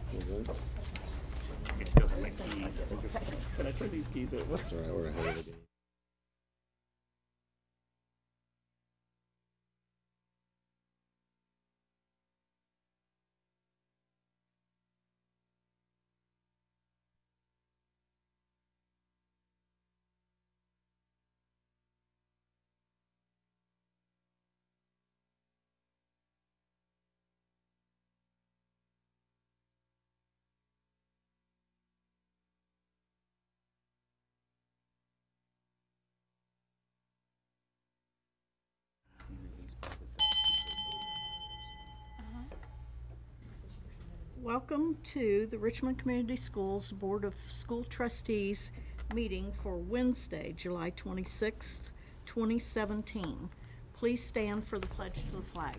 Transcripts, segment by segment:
I still have my keys. Can I turn these keys over? That's all right, we're ahead of the game. Welcome to the Richmond Community Schools Board of School Trustees meeting for Wednesday, July 26th, 2017. Please stand for the pledge to the flag.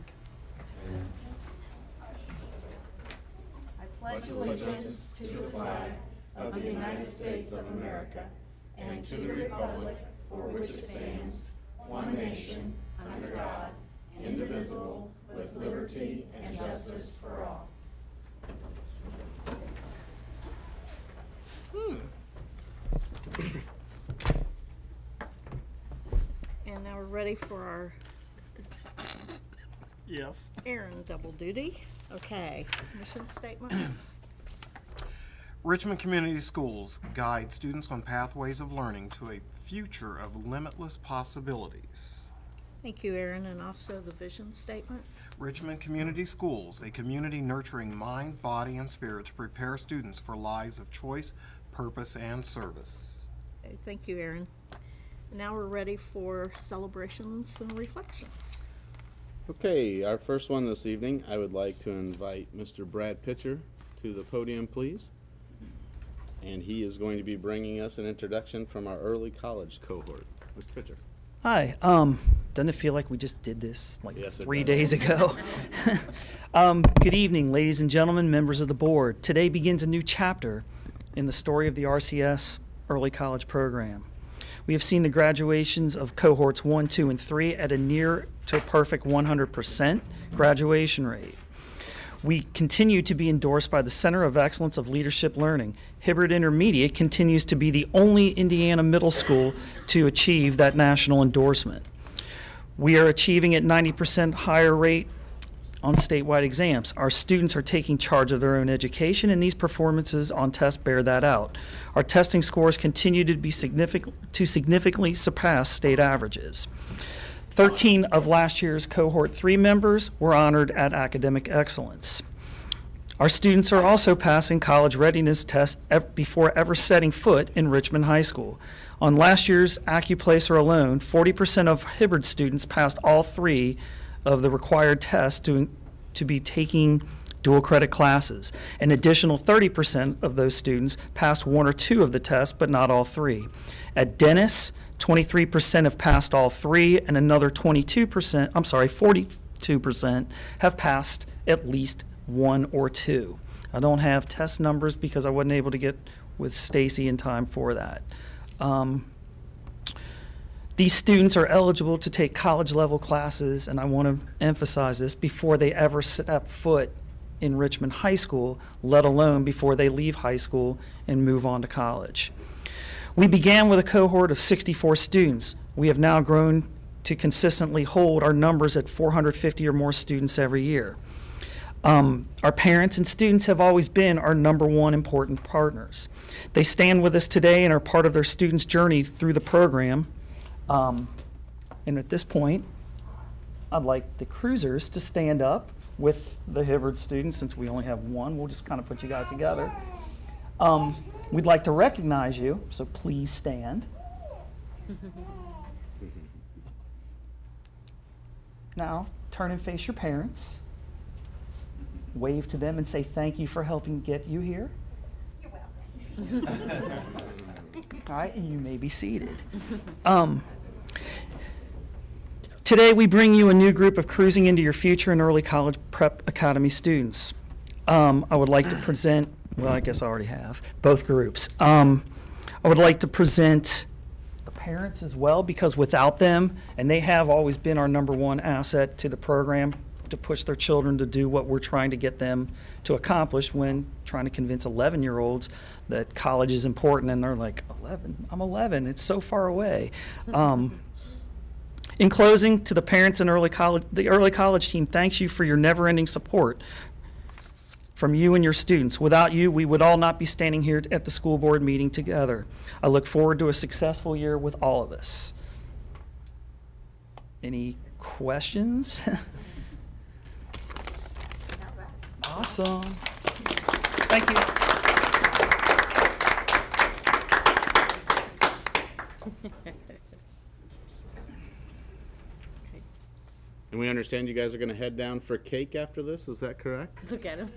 I pledge allegiance to the flag of the United States of America and to the republic for which it stands, one nation, under God, indivisible, with liberty and justice for all. And now we're ready for our Aaron double duty. Okay, mission statement. Richmond Community Schools guide students on pathways of learning to a future of limitless possibilities. Thank you, Aaron, and also the vision statement. Richmond Community Schools, a community nurturing mind, body, and spirit to prepare students for lives of choice, purpose, and service. Okay, thank you, Aaron. Now we're ready for celebrations and reflections. Okay, our first one this evening, I would like to invite Mr. Brad Pitcher to the podium, please. And he is going to be bringing us an introduction from our early college cohort. Mr. Pitcher. Hi. Doesn't it feel like we just did this like Yes, it 3 does. days ago? Good evening, ladies and gentlemen, members of the board. Today begins a new chapter in the story of the RCS Early College Program. We have seen the graduations of cohorts 1, 2, and 3 at a near to a perfect 100% graduation rate. We continue to be endorsed by the Center of Excellence of Leadership Learning. Hibbert Intermediate continues to be the only Indiana middle school to achieve that national endorsement. We are achieving at 90% higher rate on statewide exams. Our students are taking charge of their own education, and these performances on tests bear that out. Our testing scores continue to be significantly surpass state averages. 13 of last year's Cohort 3 members were honored at academic excellence. Our students are also passing college readiness tests before ever setting foot in Richmond High School. On last year's AccuPlacer alone, 40% of Hibbert students passed all 3 of the required tests to be taking dual credit classes. An additional 30% of those students passed 1 or 2 of the tests, but not all 3. At Dennis, 23% have passed all 3, and another 42% have passed at least 1 or 2. I don't have test numbers because I wasn't able to get with Stacy in time for that. These students are eligible to take college-level classes, and I want to emphasize this, before they ever step foot in Richmond High School, let alone before they leave high school and move on to college. We began with a cohort of 64 students. We have now grown to consistently hold our numbers at 450 or more students every year. Our parents and students have always been our #1 important partners. They stand with us today and are part of their students' journey through the program. And at this point, I'd like the cruisers to stand up with the Hibbert students. Since we only have one, we'll just kind of put you guys together. We'd like to recognize you, so please stand. Now, turn and face your parents. Wave to them and say thank you for helping get you here. You're welcome. All right, and you may be seated. Today, we bring you a new group of Cruising Into Your Future and Early College Prep Academy students. I would like to present, well, I guess I already have, both groups. I would like to present the parents as well, because without them, and they have always been our #1 asset to the program to push their children to do what we're trying to get them to accomplish when trying to convince 11-year-olds that college is important, and they're like, 11? I'm 11. It's so far away. In closing, to the parents and the early college team, thanks you for your never-ending support from you and your students. Without you, we would all not be standing here at the school board meeting together. I look forward to a successful year with all of us. Any questions? Awesome. Thank you. And we understand you guys are going to head down for cake after this, is that correct? Look at them.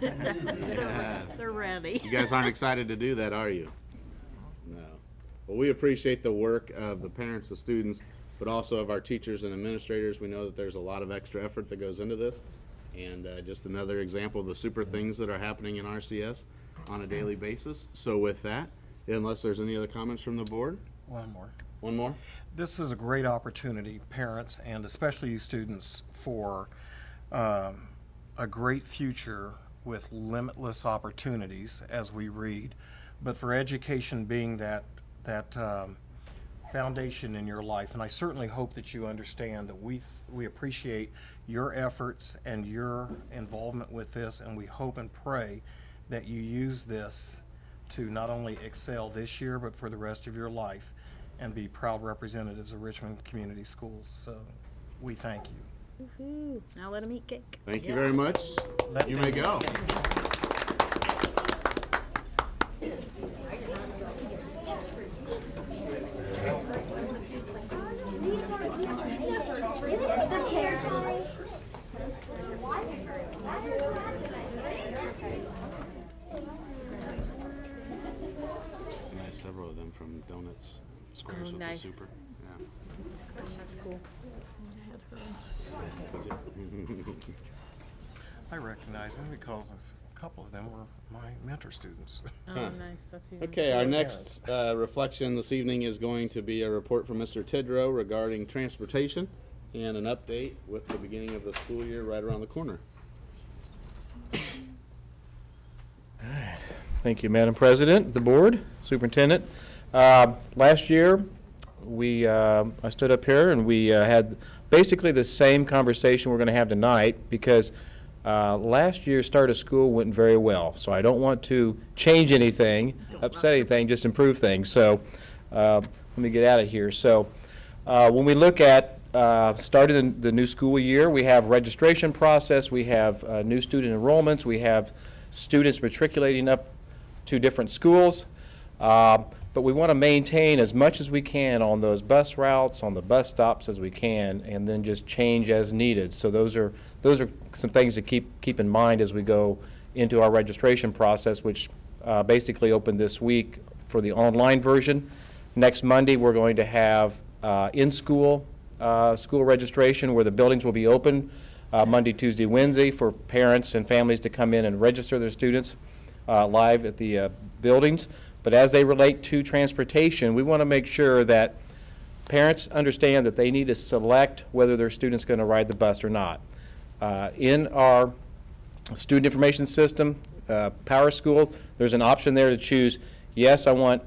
Yes. They're ready. You guys aren't excited to do that, are you? No. Well, we appreciate the work of the parents, the students, but also of our teachers and administrators. We know that there's a lot of extra effort that goes into this. And just another example of the super things that are happening in RCS on a daily basis. So with that, unless there's any other comments from the board? One more. One more? This is a great opportunity, parents, and especially you students, for a great future with limitless opportunities, as we read, but for education being that foundation in your life. And I certainly hope that you understand that we appreciate your efforts and your involvement with this, and we hope and pray that you use this to not only excel this year, but for the rest of your life, and be proud representatives of Richmond Community Schools. So we thank you. Woohoo. Now let them eat cake. Thank you very much. You may go. Nice, several of them from Donuts Squares with nice. the super. Yeah. That's cool. I recognize them because a couple of them were my mentor students. Oh, Huh. nice. That's even Okay, our cooler. next reflection this evening is going to be a report from Mr. Tidrow regarding transportation and an update with the beginning of the school year right around the corner. Thank you, Madam President, the board, superintendent. Last year, I stood up here and we had basically the same conversation we're going to have tonight, because last year's start of school went very well. So I don't want to change anything, upset anything, just improve things. So let me get out of here. So when we look at starting the new school year, we have registration process, we have new student enrollments, we have students matriculating up to different schools. But we want to maintain as much as we can on those bus routes, on the bus stops as we can, and then just change as needed. So those are some things to keep in mind as we go into our registration process, which basically opened this week for the online version. Next Monday, we're going to have in-school school registration, where the buildings will be open Monday, Tuesday, Wednesday, for parents and families to come in and register their students live at the buildings. But as they relate to transportation, we want to make sure that parents understand that they need to select whether their student's going to ride the bus or not. In our student information system, Power School, there's an option there to choose, yes, I want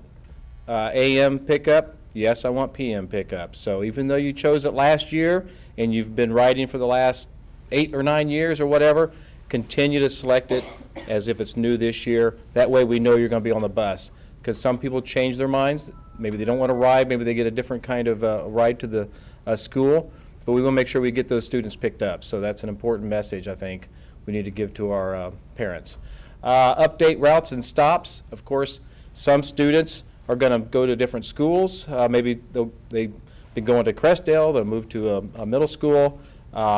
AM pickup, yes, I want PM pickup. So even though you chose it last year and you've been riding for the last 8 or 9 years or whatever, continue to select it as if it's new this year. That way we know you're going to be on the bus. Because some people change their minds. Maybe they don't want to ride. Maybe they get a different kind of ride to the school. But we want to make sure we get those students picked up. So that's an important message, I think, we need to give to our parents. Update routes and stops. Of course, some students are going to go to different schools. Maybe they've been going to Crestdale. They'll move to a middle school.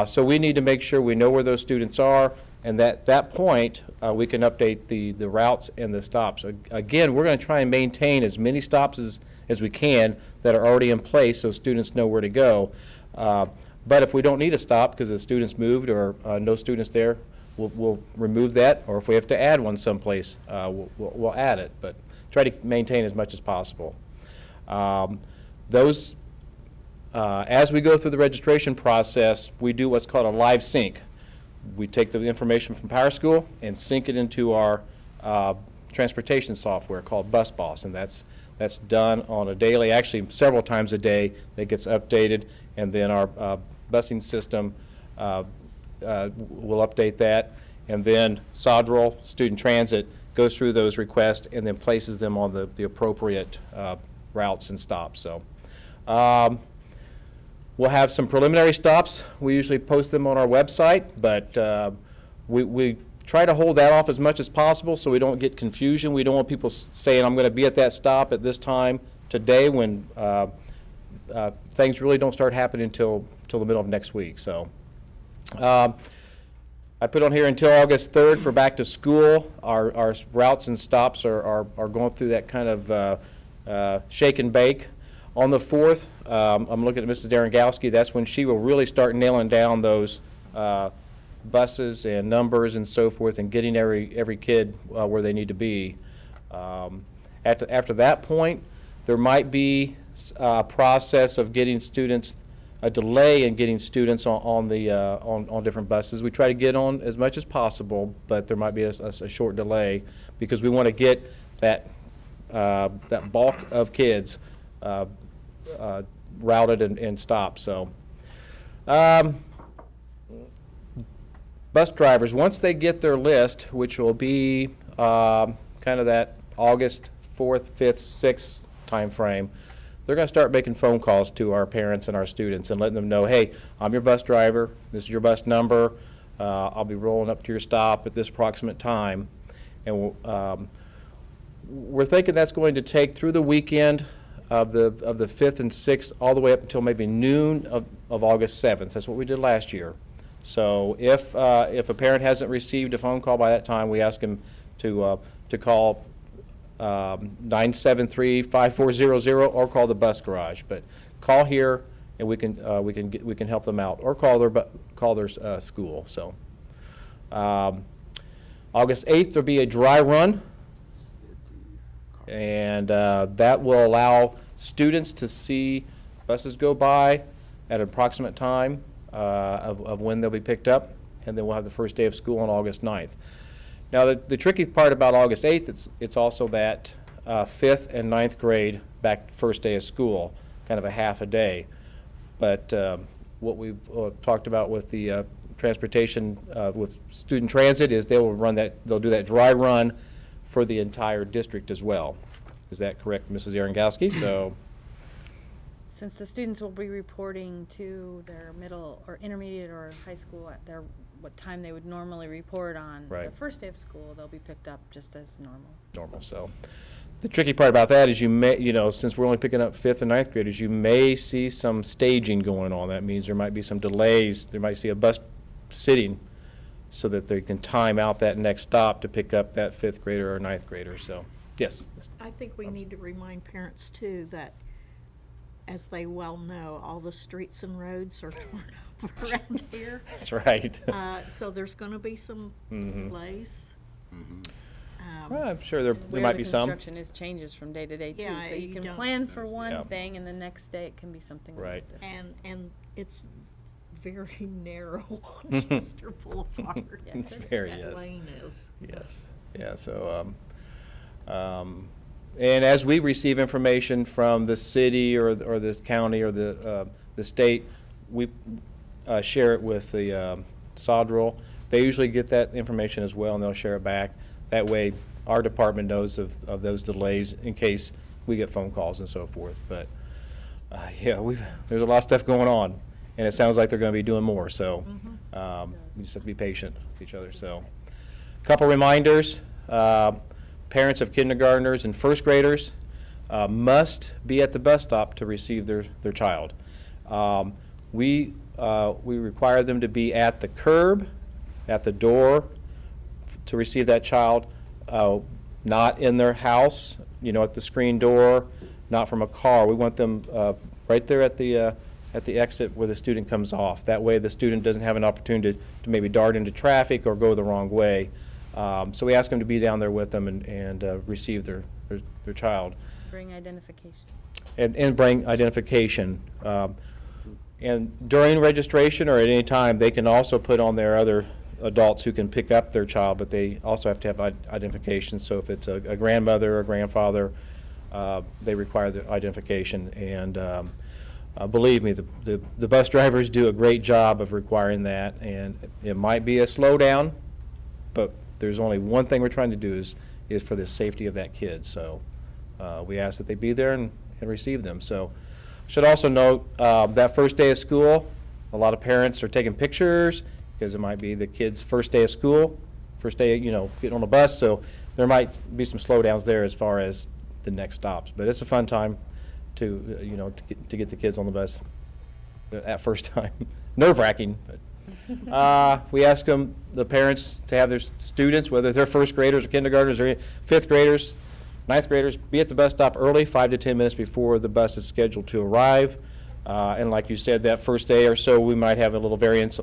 So we need to make sure we know where those students are. And at that point, we can update the routes and the stops. Again, we're going to try and maintain as many stops as we can that are already in place so students know where to go. But if we don't need a stop because the students moved or no students there, we'll remove that. Or if we have to add one someplace, we'll add it. But try to maintain as much as possible. As we go through the registration process, we do what's called a live sync. we take the information from Power School and sync it into our transportation software called Bus Boss, and that's done on a daily, actually several times a day, that gets updated, and then our busing system will update that, and then Sodrel Student Transit goes through those requests and then places them on the appropriate routes and stops. So we'll have some preliminary stops. We usually post them on our website, but we try to hold that off as much as possible so we don't get confusion. We don't want people saying, I'm going to be at that stop at this time today, when things really don't start happening until the middle of next week. So I put on here until August 3rd for back to school. Our routes and stops are going through that kind of shake and bake. On the 4th, I'm looking at Mrs. Darengowski. That's when she will really start nailing down those buses and numbers and so forth, and getting every kid where they need to be. After that point, there might be a process of getting students, a delay in getting students on different buses. We try to get on as much as possible, but there might be a short delay because we want to get that bulk of kids routed and stopped. So. Bus drivers, once they get their list, which will be kind of that August 4th, 5th, 6th time frame, they're going to start making phone calls to our parents and our students and letting them know, hey, I'm your bus driver, this is your bus number, I'll be rolling up to your stop at this approximate time. And we're thinking that's going to take through the weekend of the 5th and 6th all the way up until maybe noon of August 7th. That's what we did last year. So if a parent hasn't received a phone call by that time, we ask them to call 973-5400 or call the bus garage. But call here, and we can help them out, or call their school. So August 8th there'll be a dry run, and that will allow students to see buses go by at an approximate time of when they'll be picked up, and then we'll have the first day of school on August 9th. Now the tricky part about August 8th, it's also that 5th and 9th grade back first day of school, kind of a half a day. But what we've talked about with the transportation with student transit is they'll do that dry run for the entire district as well. Is that correct, Mrs. Arangowski? So. Since the students will be reporting to their middle or intermediate or high school at what time they would normally report on the first day of school, they'll be picked up just as normal. So the tricky part about that is you may, since we're only picking up 5th and 9th graders, you may see some staging going on. That means there might be some delays. There might see a bus sitting so that they can time out that next stop to pick up that 5th grader or 9th grader. So, yes. I think we need to remind parents too that, as they well know, all the streets and roads are torn up around here. That's right. So there's going to be some delays. Well, I'm sure there might be some. The construction changes from day to day too, Yeah, so you can don't- plan for one thing, and the next day it can be something Right. different. And it's very narrow on Chester Boulevard. It's very, That yes. lane is. Yes. Yeah. So, and as we receive information from the city or the county or the state, we share it with the Sodrel. They usually get that information as well, and they'll share it back. That way, our department knows of those delays in case we get phone calls and so forth. But yeah, there's a lot of stuff going on, and it sounds like they're going to be doing more. So we just have to be patient with each other. So, a couple reminders. Parents of kindergartners and first graders must be at the bus stop to receive their child. We require them to be at the curb, at the door to receive that child, not in their house, at the screen door, not from a car. We want them right there at the exit where the student comes off. That way the student doesn't have an opportunity to maybe dart into traffic or go the wrong way. So we ask them to be down there with them and receive their child. Bring identification. And bring identification. And during registration or at any time, they can also put on their other adults who can pick up their child, but they also have to have identification. So if it's a grandmother or grandfather, they require the identification. And believe me, the bus drivers do a great job of requiring that. And it might be a slowdown, but there's only one thing we're trying to do is for the safety of that kid. So we ask that they be there and receive them. So should also note that first day of school, a lot of parents are taking pictures because it might be the kid's first day of school, first day, you know, getting on the bus. So there might be some slowdowns there as far as the next stops. But it's a fun time to, you know, to get the kids on the bus that first time. Nerve-wracking. But we ask them, the parents, to have their students, whether they're first graders or kindergartners or fifth graders, ninth graders, be at the bus stop early, 5 to 10 minutes before the bus is scheduled to arrive. And like you said, that first day or so, we might have a little variance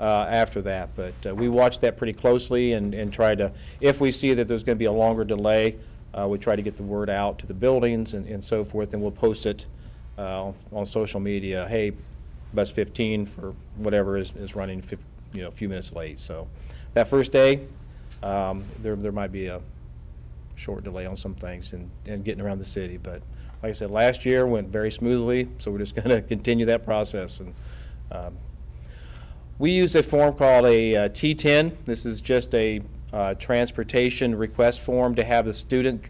after that. But we watch that pretty closely and try to, if we see that there's going to be a longer delay, we try to get the word out to the buildings and so forth, and we'll post it on social media. Hey, bus 15 for whatever is running, you know, a few minutes late. So that first day, there might be a short delay on some things and getting around the city. But like I said, last year went very smoothly, so we're just going to continue that process. And we use a form called a T10. This is just a transportation request form to have the student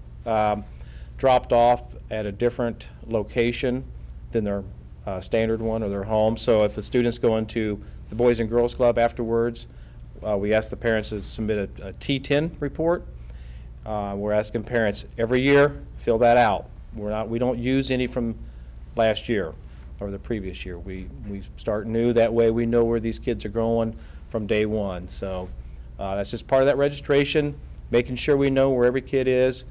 dropped off at a different location than their standard one or their home. So if a student's going to the Boys and Girls Club afterwards, we ask the parents to submit a T10 report. We're asking parents every year, fill that out. We don't use any from last year or the previous year. We start new, that way we know where these kids are going from day one. So that's just part of that registration, making sure we know where every kid is.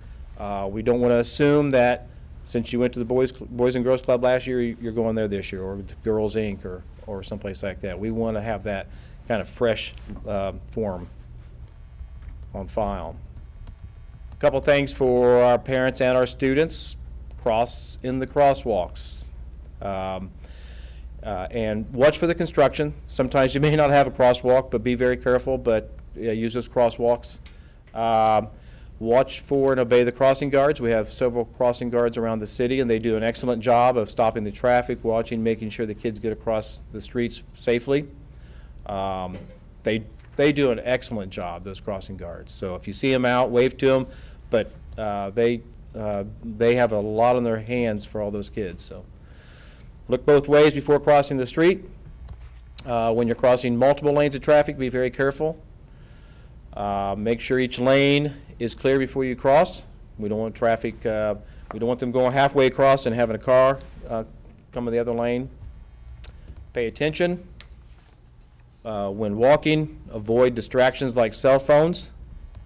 We don't want to assume that since you went to the Boys and Girls Club last year, you're going there this year, or Girls Inc. or someplace like that. We want to have that kind of fresh form on file. A couple things for our parents and our students: cross in the crosswalks. And watch for the construction. Sometimes you may not have a crosswalk, but be very careful, but use those crosswalks. Watch for and obey the crossing guards. We have several crossing guards around the city, and they do an excellent job of stopping the traffic, watching, making sure the kids get across the streets safely. They do an excellent job, those crossing guards. So if you see them out, wave to them, but they have a lot on their hands for all those kids. So look both ways before crossing the street. When you're crossing multiple lanes of traffic, be very careful. Make sure each lane is clear before you cross. We don't want traffic, we don't want them going halfway across and having a car come in the other lane. Pay attention. When walking, avoid distractions like cell phones.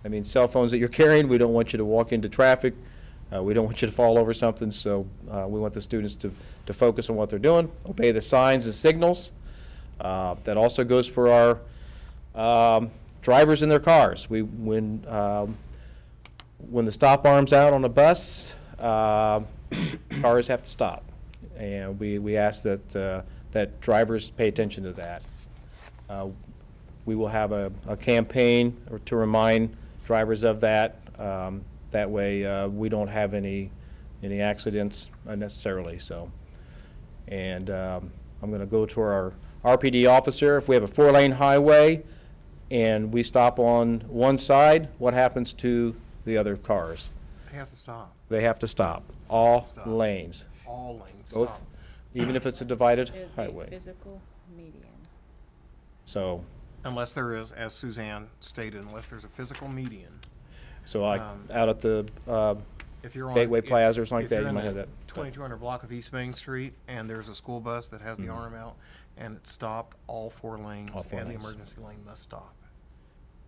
I mean, cell phones that you're carrying, we don't want you to walk into traffic. We don't want you to fall over something, so we want the students to focus on what they're doing. Obey the signs and signals. That also goes for our drivers in their cars. When the stop arm's out on a bus, cars have to stop. And we ask that drivers pay attention to that. We will have a campaign to remind drivers of that. That way we don't have any accidents unnecessarily. So, and I'm going to go to our RPD officer. If we have a 4-lane highway and we stop on one side, what happens to the other cars? They have to stop. They have to stop. All Stop. lanes. All lanes Both, stop. even if it's a divided Is highway. a physical median. So, Unless there is, as Suzanne stated, unless there's a physical median. so like Um, out at the If you're on Gateway Plaza or something like if that, you're you in might the have that. 2200 block of East Main Street, and there's a school bus that has the Mhm. arm out, and it's stopped, all 4 lanes, All 4 and the lanes. emergency lane must stop.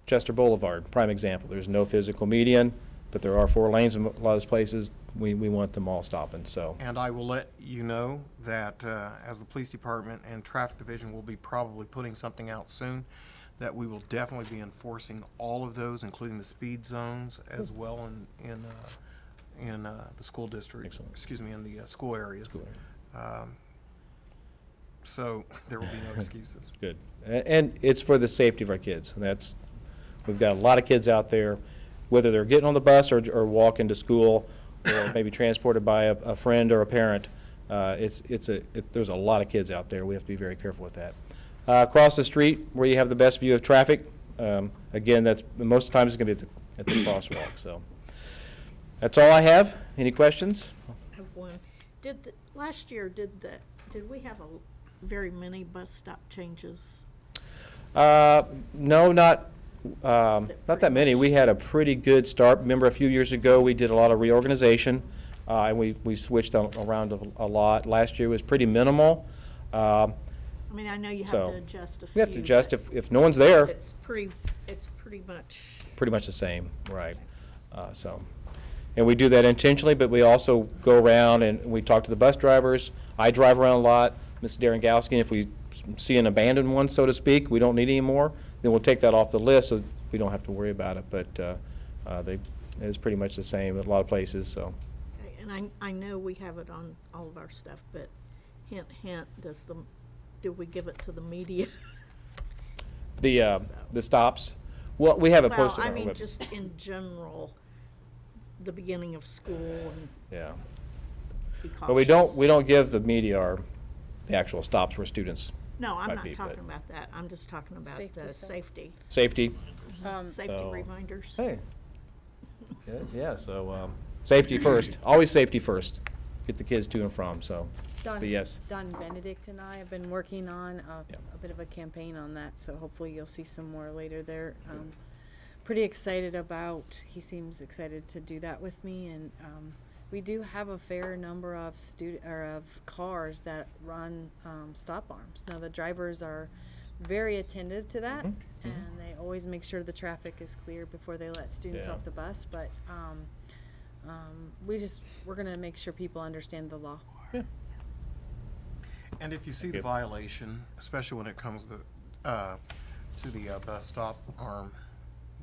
Chester Boulevard, prime example. There's no physical median, but there are 4 lanes in a lot of those places. We want them all stopping, so. And I will let you know that as the police department and traffic division will be probably putting something out soon, that we will definitely be enforcing all of those, including the speed zones, as well in the school district. Excellent. Excuse me, in the school areas. School so there will be no excuses. Good. And it's for the safety of our kids. And we've got a lot of kids out there, whether they're getting on the bus or walking to school or maybe transported by a friend or a parent. There's a lot of kids out there. We have to be very careful with that. Across the street, where you have the best view of traffic, again, that's most of the time it's going to be at the crosswalk. So that's all I have. Any questions? I have one. Last year, did we have very many bus stop changes? No, not that many. We had a pretty good start. Remember, a few years ago, we did a lot of reorganization, and we switched around a lot. Last year was pretty minimal. I mean, I know you have So, to adjust a few. We have to adjust but if no one's there. It's pretty much. Pretty much the same, right. And we do that intentionally, but we also go around and we talk to the bus drivers. I drive around a lot. Ms. Darengowski, if we see an abandoned one, so to speak, we don't need any more, then we'll take that off the list so we don't have to worry about it. But it's pretty much the same at a lot of places. So. And I know we have it on all of our stuff, but hint, hint, do we give it to the media? The stops. Well, we have it posted Well, I on our mean, web. just in general, the beginning of school and Yeah. be cautious. But we don't give the media the actual stops where students No, I'm might not be, talking but- about that. I'm just talking about Safety the stuff. safety. Safety. Safety so- reminders. Hey. Yeah, so safety first. Always safety first. Get the kids to and from, so. But yes. Don Benedict and I have been working on Yeah. a bit of a campaign on that, so hopefully you'll see some more later there. Pretty excited he seems excited to do that with me, and we do have a fair number of cars that run stop arms. Now, the drivers are very attentive to that, and they always make sure the traffic is clear before they let students Yeah. off the bus, but we're gonna make sure people understand the law. Yeah. And if you see Thank the you. violation, especially when it comes to the bus stop arm,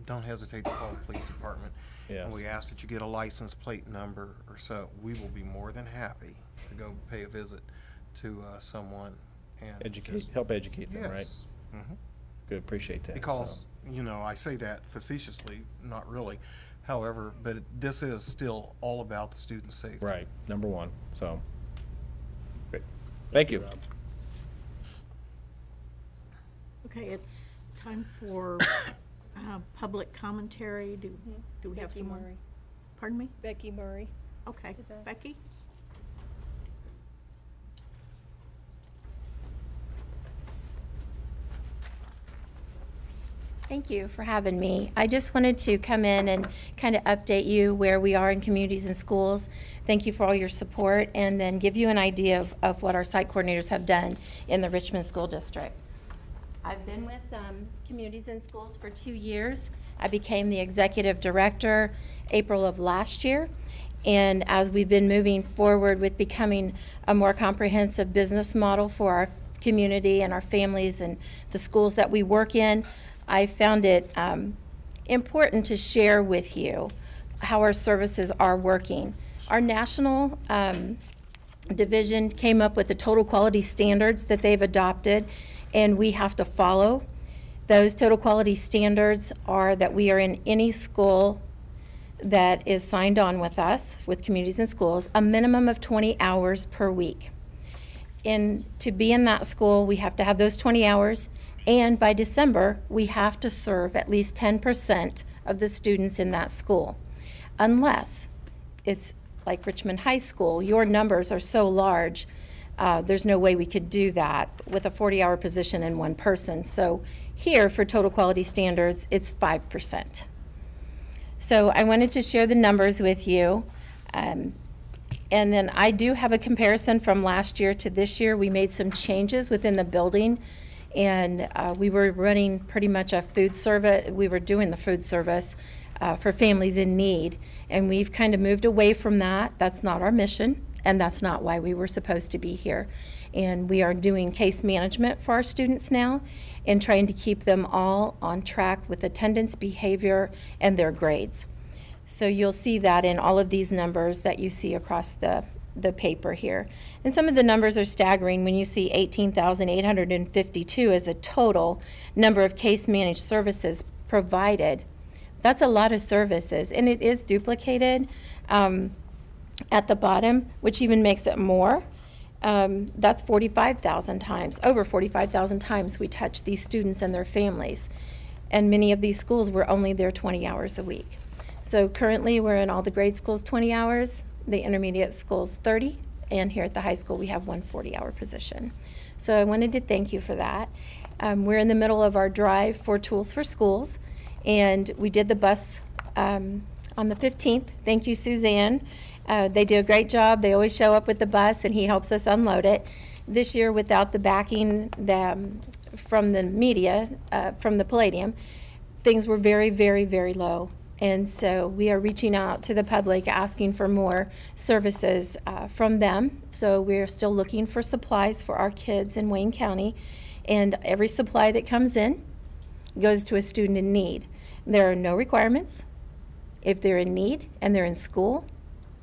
don't hesitate to call the police department. Yes. And we ask that you get a license plate number or so. We will be more than happy to go pay a visit to someone and just- Help educate them, right? Yes. Mhm. Good, appreciate that. Because, so. I say that facetiously, not really. However, but this is still all about the student safety. Right, number one, so. Great. Thank you. Okay, it's time for public commentary. Do we have Becky someone? Murray. Pardon me? Becky Murray. Okay, Did that. Becky? Thank you for having me. I just wanted to come in and kind of update you where we are in communities and schools. Thank you for all your support, and then give you an idea of what our site coordinators have done in the Richmond School District. I've been with Communities and Schools for 2 years. I became the executive director April of last year. And as we've been moving forward with becoming a more comprehensive business model for our community and our families and the schools that we work in, I found it important to share with you how our services are working. Our national division came up with the total quality standards that they've adopted, and we have to follow. Those total quality standards are that we are in any school that is signed on with us, with Communities and Schools, a minimum of 20 hours per week. And to be in that school, we have to have those 20 hours, and by December, we have to serve at least 10% of the students in that school. Unless it's like Richmond High School, your numbers are so large, there's no way we could do that with a 40-hour position and one person. So here, for total quality standards, it's 5%. So I wanted to share the numbers with you. And then I do have a comparison from last year to this year. We made some changes within the building, and we were running pretty much a food service. We were doing the food service for families in need, and we've kind of moved away from that. That's not our mission, and that's not why we were supposed to be here. And we are doing case management for our students now and trying to keep them all on track with attendance, behavior, and their grades. So you'll see that in all of these numbers that you see across the the paper here. And some of the numbers are staggering when you see 18,852 as a total number of case managed services provided. That's a lot of services, and it is duplicated at the bottom, which even makes it more. That's 45,000 times, over 45,000 times we touch these students and their families. And many of these schools were only there 20 hours a week. So currently we're in all the grade schools 20 hours, the intermediate schools 30, and here at the high school we have one 40-hour position. So I wanted to thank you for that. We're in the middle of our drive for Tools for Schools, and we did the bus on the 15th. Thank you, Suzanne. They do a great job. They always show up with the bus, and he helps us unload it. This year, without the backing from the media, from the Palladium, things were very, very, very low. And so we are reaching out to the public, asking for more services from them. So we're still looking for supplies for our kids in Wayne County. And every supply that comes in goes to a student in need. There are no requirements. If they're in need and they're in school,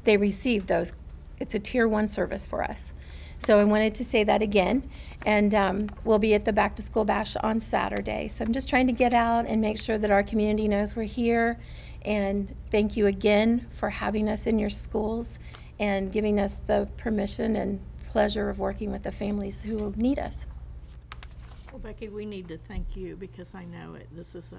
they receive those. It's a tier 1 service for us. So I wanted to say that again. And we'll be at the Back to School Bash on Saturday. So I'm just trying to get out and make sure that our community knows we're here. And thank you again for having us in your schools and giving us the permission and pleasure of working with the families who need us. Well, Becky, we need to thank you because I know this is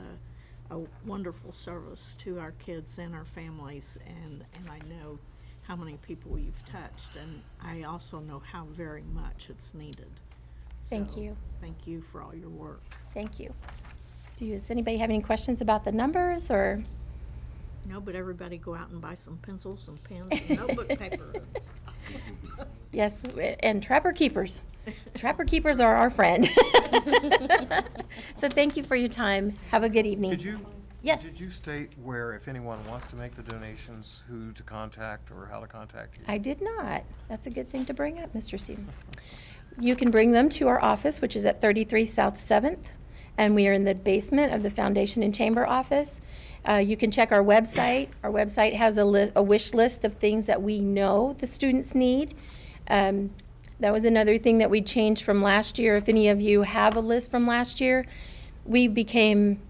a wonderful service to our kids and our families, and I know how many people you've touched, and I also know how very much it's needed. Thank So, you. Thank you for all your work. Thank you. Does anybody have any questions about the numbers or? No, but everybody go out and buy some pencils and pens and notebook paper. And stuff. Yes, and trapper keepers. Trapper keepers are our friend. So thank you for your time. Have a good evening. Yes. Did you state where, if anyone wants to make the donations, who to contact or how to contact you? I did not. That's a good thing to bring up, Mr. Stevens. You can bring them to our office, which is at 33 South 7th, and we are in the basement of the Foundation and Chamber office. You can check our website. Our website has a wish list of things that we know the students need. That was another thing that we changed from last year. If any of you have a list from last year, we became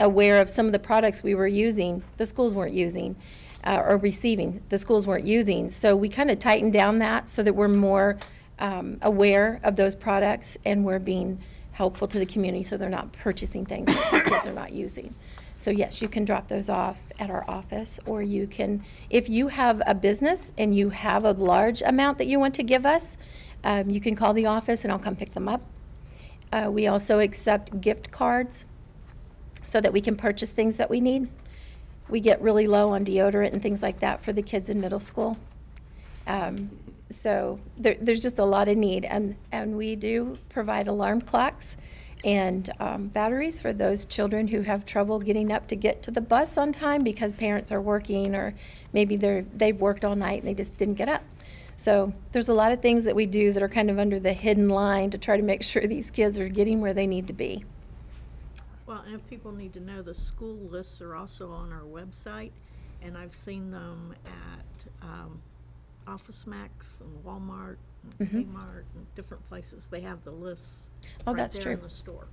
aware of some of the products we were using, the schools weren't using, or receiving, the schools weren't using. So we kind of tightened down that so that we're more aware of those products and we're being helpful to the community so they're not purchasing things that the kids are not using. So yes, you can drop those off at our office, or you can, if you have a business and you have a large amount that you want to give us, you can call the office and I'll come pick them up. We also accept gift cards so that we can purchase things that we need. We get really low on deodorant and things like that for the kids in middle school. So there's just a lot of need, and we do provide alarm clocks and batteries for those children who have trouble getting up to get to the bus on time because parents are working, or maybe they've worked all night and they just didn't get up. So there's a lot of things that we do that are kind of under the hidden line to try to make sure these kids are getting where they need to be. Well, and if people need to know, the school lists are also on our website, and I've seen them at Office Max and Walmart and Kmart and different places. They have the lists Oh, right that's there true. in the store.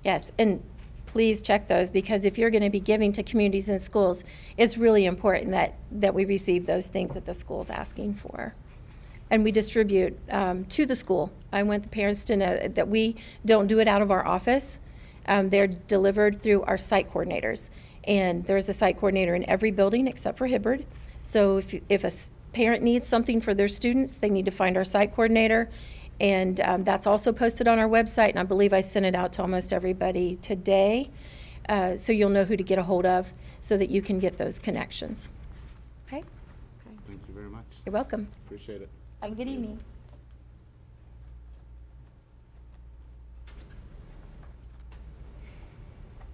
Yes, and please check those, because if you're going to be giving to communities and schools, it's really important that we receive those things that the school's asking for. And we distribute to the school. I want the parents to know that we don't do it out of our office. They're delivered through our site coordinators. And there's a site coordinator in every building except for Hibbard. So if a parent needs something for their students, they need to find our site coordinator. And that's also posted on our website, and I believe I sent it out to almost everybody today. So you'll know who to get a hold of so that you can get those connections. Okay? Thank you very much. You're welcome. Appreciate it. Have a good evening.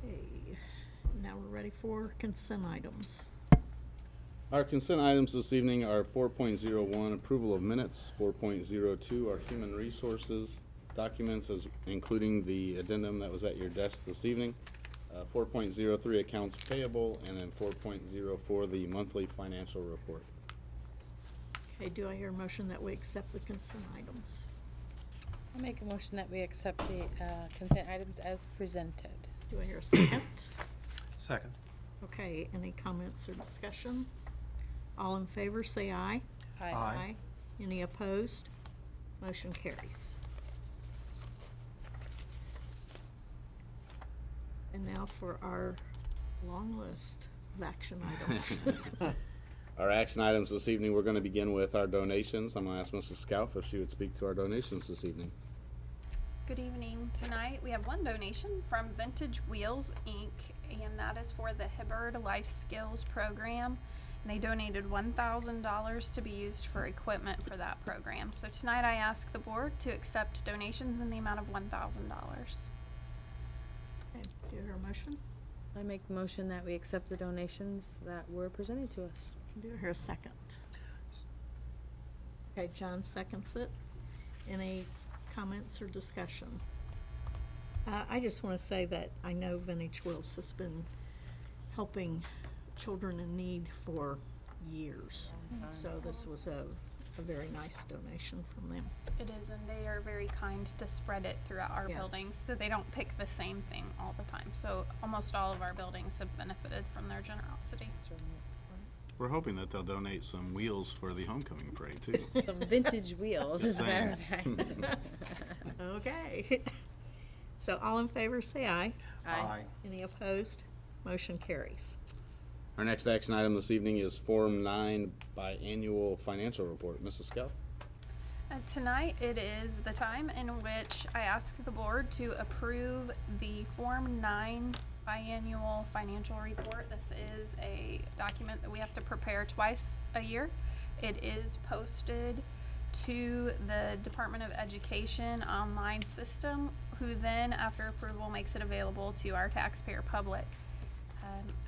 Okay, now we're ready for consent items. Our consent items this evening are 4.01, approval of minutes, 4.02 are human resources documents, including the addendum that was at your desk this evening, 4.03 accounts payable, and then 4.04 the monthly financial report. Okay, do I hear a motion that we accept the consent items? I'll make a motion that we accept the consent items as presented. Do I hear a second? Second. Okay, any comments or discussion? All in favor, say aye. Aye. Any opposed? Motion carries. And now for our long list of action items. Our action items this evening, we're going to begin with our donations. I'm going to ask Mrs. Scalf if she would speak to our donations this evening. Good evening. Tonight we have one donation from Vintage Wheels, Inc., and that is for the Hibbard Life Skills Program. And they donated $1,000 to be used for equipment for that program. So tonight I ask the board to accept donations in the amount of $1,000. Okay, do you hear a motion? I make the motion that we accept the donations that were presented to us. Do I hear a second? Okay, John seconds it. Any comments or discussion? I just want to say that I know Vintage Wheels has been helping children in need for years. So this was a very nice donation from them. It is, and they are very kind to spread it throughout our Yes. buildings, so they don't pick the same thing all the time. So almost all of our buildings have benefited from their generosity. We're hoping that they'll donate some wheels for the homecoming parade, too. Some vintage wheels, as a matter of fact. Okay. So all in favor, say aye. Aye. Any opposed? Motion carries. Our next action item this evening is Form 9 biannual financial report. Mrs. Scalf? Tonight it is the time in which I ask the board to approve the Form 9 biannual financial report. This is a document that we have to prepare twice a year. It is posted to the Department of Education online system, who then, after approval, makes it available to our taxpayer public.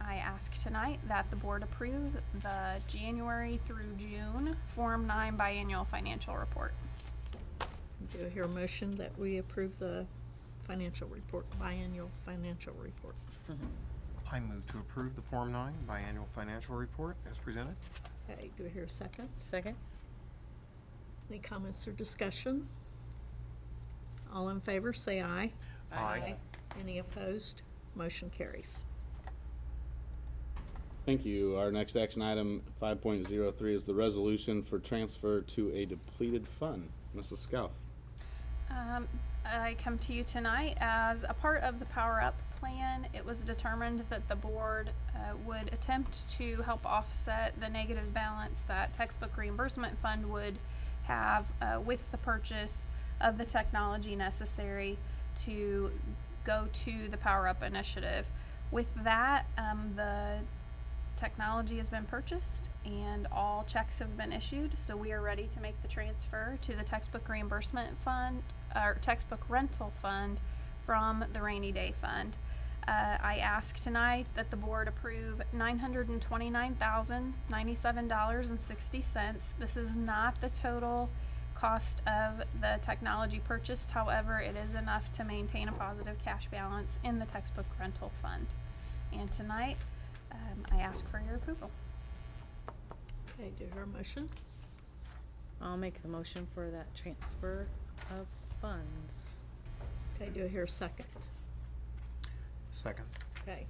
I ask tonight that the board approve the January through June Form 9 biannual financial report. Do I hear a motion that we approve the financial report, biannual financial report? I move to approve the Form 9 biannual financial report as presented. Okay, do I hear a second? Second? Any comments or discussion? All in favor, say aye. Aye. Any opposed? Motion carries. Thank you. Our next action item, 5.03, is the resolution for transfer to a depleted fund. Mrs. Scalf? I come to you tonight as a part of the Power Up plan. It was determined that the board would attempt to help offset the negative balance that textbook reimbursement fund would have with the purchase of the technology necessary to go to the Power Up initiative. With that, the technology has been purchased and all checks have been issued, so we are ready to make the transfer to the textbook reimbursement fund, or textbook rental fund, from the rainy day fund. I ask tonight that the board approve $929,097.60. This is not the total cost of the technology purchased. However, it is enough to maintain a positive cash balance in the textbook rental fund. And tonight, I ask for your approval. Okay, do you hear a motion? I'll make the motion for that transfer of funds. Okay, do I hear a second? Second. Okay,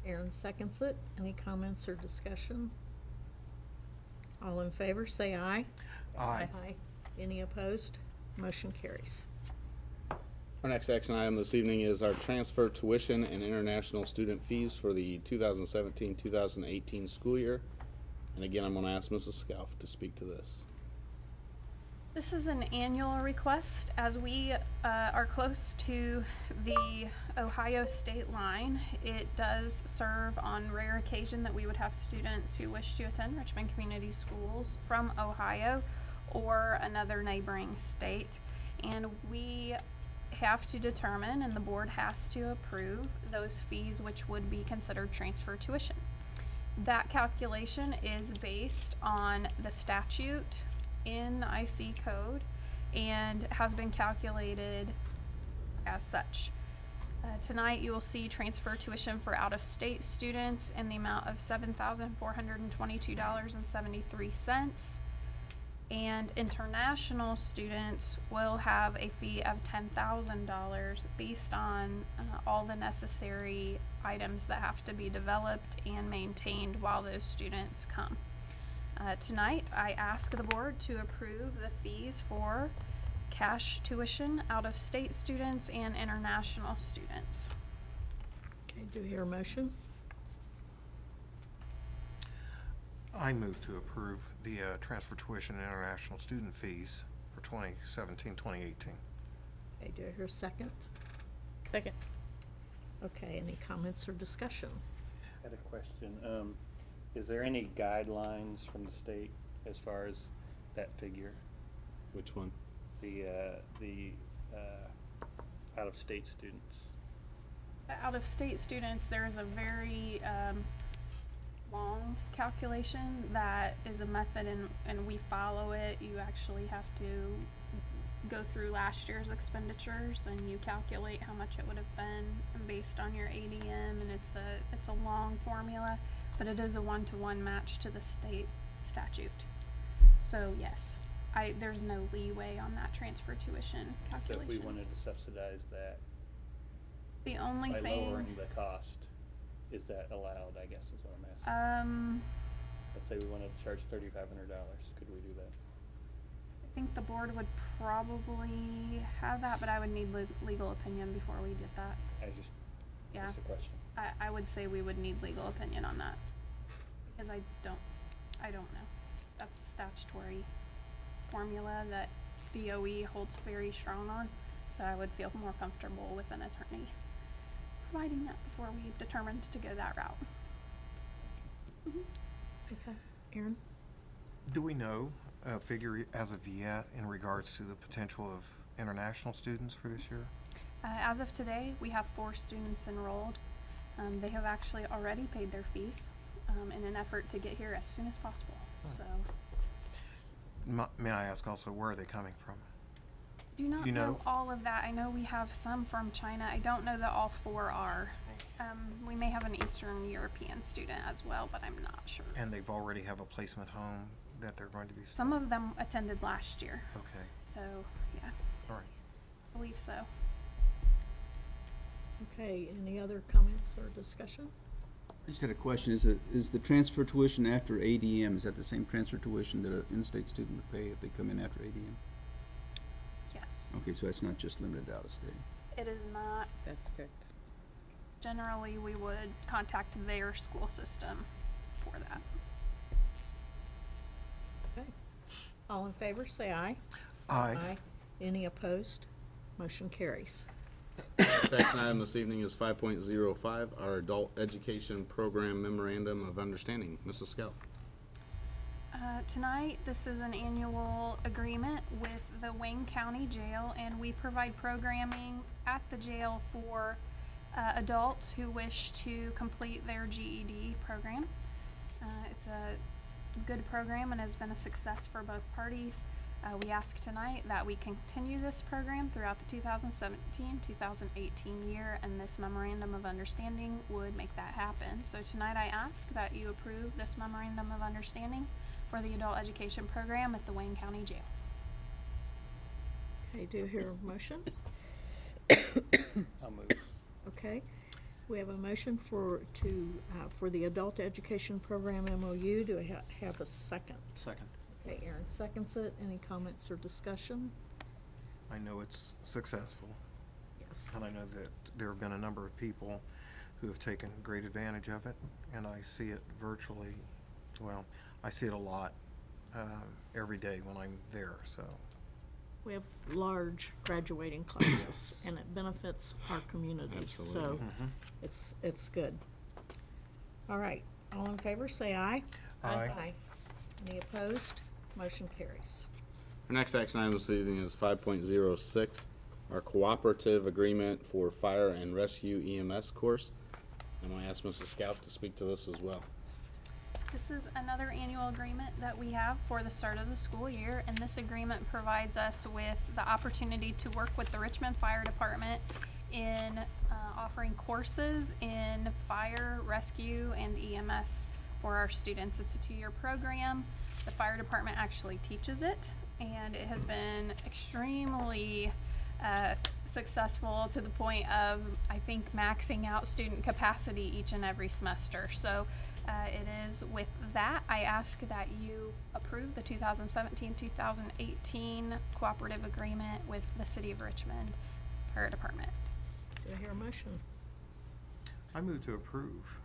Aaron seconds it. Any comments or discussion? All in favor, say aye. Aye. Aye. Any opposed? Motion carries. Our next action item this evening is our transfer tuition and international student fees for the 2017-2018 school year. And again, I'm going to ask Mrs. Scalf to speak to this. This is an annual request. As we are close to the Ohio state line, it does serve on rare occasion that we would have students who wish to attend Richmond Community Schools from Ohio or another neighboring state. And we have to determine, and the board has to approve, those fees which would be considered transfer tuition. That calculation is based on the statute in the IC code and has been calculated as such. Tonight you will see transfer tuition for out-of-state students in the amount of $7,422.73. And international students will have a fee of $10,000 based on all the necessary items that have to be developed and maintained while those students come. Tonight, I ask the board to approve the fees for cash tuition out-of-state students and international students. Okay, do you hear a motion? I move to approve the transfer tuition and international student fees for 2017-2018. Okay, do I hear a second? Second. Okay, any comments or discussion? I had a question. Is there any guidelines from the state as far as that figure? Which one? The out-of-state students? Out-of-state students, there is a very long calculation that is a method, and we follow it. You actually have to go through last year's expenditures, and you calculate how much it would have been based on your ADM, and it's a long formula, but it is a one-to-one match to the state statute. So yes, there's no leeway on that transfer tuition So calculation. if we wanted to subsidize that The only by thing, lowering the cost, is that allowed, I guess is what I'm asking. Let's say we wanted to charge $3,500, could we do that? I think the board would probably have that, but I would need legal opinion before we did that. Yeah. Just a question. I would say we would need legal opinion on that, because I don't know. That's a statutory formula that DOE holds very strong on, so I would feel more comfortable with an attorney providing that before we determined to go that route. Okay, Aaron? Do we know a figure as of yet in regards to the potential of international students for this year? As of today, we have 4 students enrolled. They have actually already paid their fees in an effort to get here as soon as possible. So, May I ask also, where are they coming from? do not You know know? all of that. I know we have some from China. I don't know that all 4 are. We may have an Eastern European student as well, but I'm not sure. And they've already have a placement home that they're going to be Some of them attended last year, Okay, so yeah, all right. I believe so. Okay, any other comments or discussion? I just had a question. Is the transfer tuition after ADM, is that the same transfer tuition that an in-state student would pay if they come in after ADM? Yes, Okay, so that's not just limited out of state. it is not. That's correct. Generally, we would contact their school system for that. Okay. All in favor, say aye. Aye. Any opposed? Motion carries. Next action item this evening is 5.05, our Adult Education Program Memorandum of Understanding. Mrs. Scout. Tonight, this is an annual agreement with the Wayne County Jail, and we provide programming at the jail for adults who wish to complete their GED program. It's a good program and has been a success for both parties. We ask tonight that we continue this program throughout the 2017-2018 year, and this memorandum of understanding would make that happen. So tonight I ask that you approve this memorandum of understanding for the adult education program at the Wayne County Jail. Okay, do you hear a motion? I'll move. Okay, we have a motion for the Adult Education Program MOU. Do I have a second? Second. Okay, Aaron seconds it. Any comments or discussion? I know it's successful, Yes. and I know that there have been a number of people who have taken great advantage of it, and I see it virtually, well, I see it a lot every day when I'm there, so. We have large graduating classes, and it benefits our community, so Absolutely. it's good. All right, all in favor, say aye. Aye. Any opposed? Motion carries. Our next action item this evening is 5.06, our Cooperative Agreement for Fire and Rescue EMS course. I'm going to ask Mrs. Scout to speak to this as well. This is another annual agreement that we have for the start of the school year, and this agreement provides us with the opportunity to work with the Richmond Fire Department in offering courses in fire, rescue, and EMS for our students. It's a 2-year program. The fire department actually teaches it, and it has been extremely successful to the point of, I think, maxing out student capacity each and every semester. So it is with that, I ask that you approve the 2017-2018 cooperative agreement with the City of Richmond Fire Department. Do I hear a motion? I move to approve.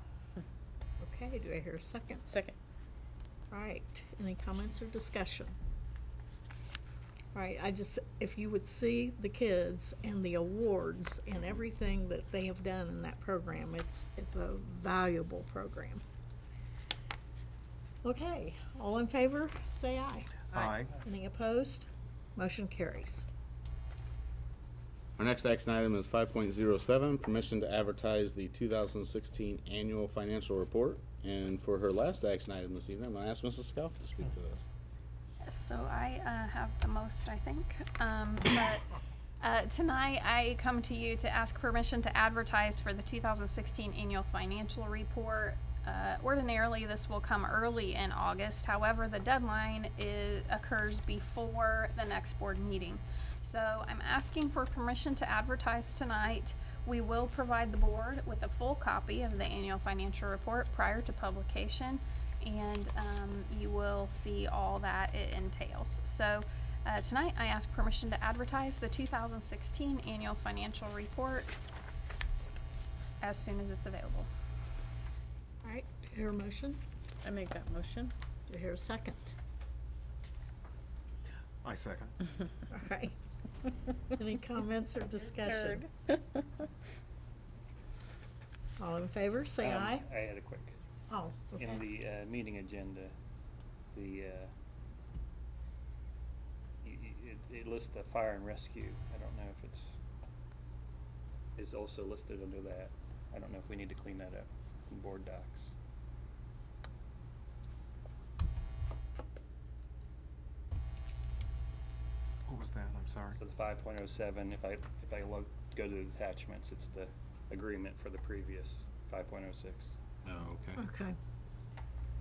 Okay, do I hear a second? Second. All right, any comments or discussion? All right, if you would see the kids and the awards and everything that they have done in that program, it's a valuable program. Okay, all in favor, say aye. Aye. Any opposed? Motion carries. Our next action item is 5.07, permission to advertise the 2016 annual financial report. And for her last action item this evening, I'm going to ask Mrs. Scout to speak to this. So I have the most, I think. But tonight I come to you to ask permission to advertise for the 2016 annual financial report. Ordinarily, this will come early in August. However, the deadline occurs before the next board meeting. So I'm asking for permission to advertise tonight. We will provide the board with a full copy of the annual financial report prior to publication, and you will see all that it entails. So tonight I ask permission to advertise the 2016 annual financial report as soon as it's available. All right, do I hear a motion? I make that motion. Do I hear a second? I second. All right. Any comments or discussion? All in favor, say aye. I had a quick. Oh, okay. In the meeting agenda, it lists the fire and rescue. I don't know if it's also listed under that. I don't know if we need to clean that up in board docs. What was that? I'm sorry. So the 5.07, if I go to the attachments, it's the agreement for the previous 5.06. Oh, okay. Okay. I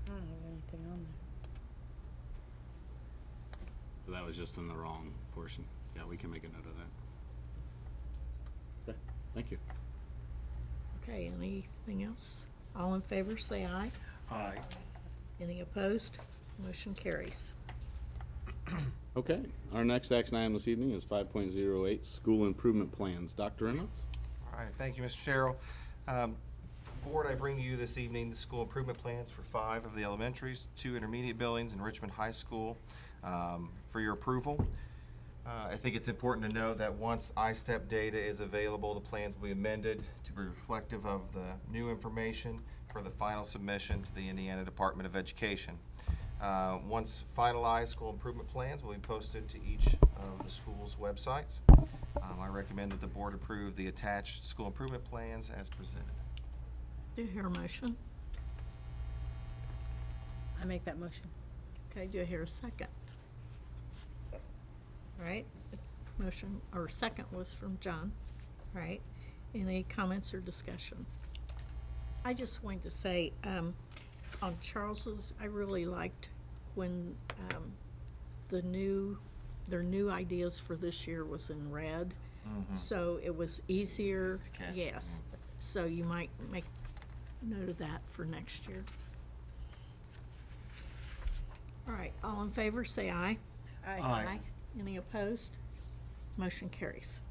don't have anything on there. So that was just in the wrong portion. Yeah, we can make a note of that. Okay, thank you. Okay, anything else? All in favor, say aye. Aye. Any opposed? Motion carries. Okay, our next action item this evening is 5.08, school improvement plans. Dr. Reynolds? All right, thank you, Mr. Sherrill. Board, I bring to you this evening the school improvement plans for 5 of the elementaries, 2 intermediate buildings, and Richmond High School for your approval. I think it's important to note that once ISTEP data is available, the plans will be amended to be reflective of the new information for the final submission to the Indiana Department of Education. Once finalized, school improvement plans will be posted to each of the school's websites. I recommend that the board approve the attached school improvement plans as presented. Do you hear a motion? I make that motion. Okay, do I hear a second? All right, motion, or second was from John. All right, any comments or discussion? I just wanted to say, on Charles's, I really liked when their new ideas for this year was in red. So it was easier, To catch. yes. So you might make note of that for next year. All right, all in favor, say aye. Aye. Any opposed? Motion carries.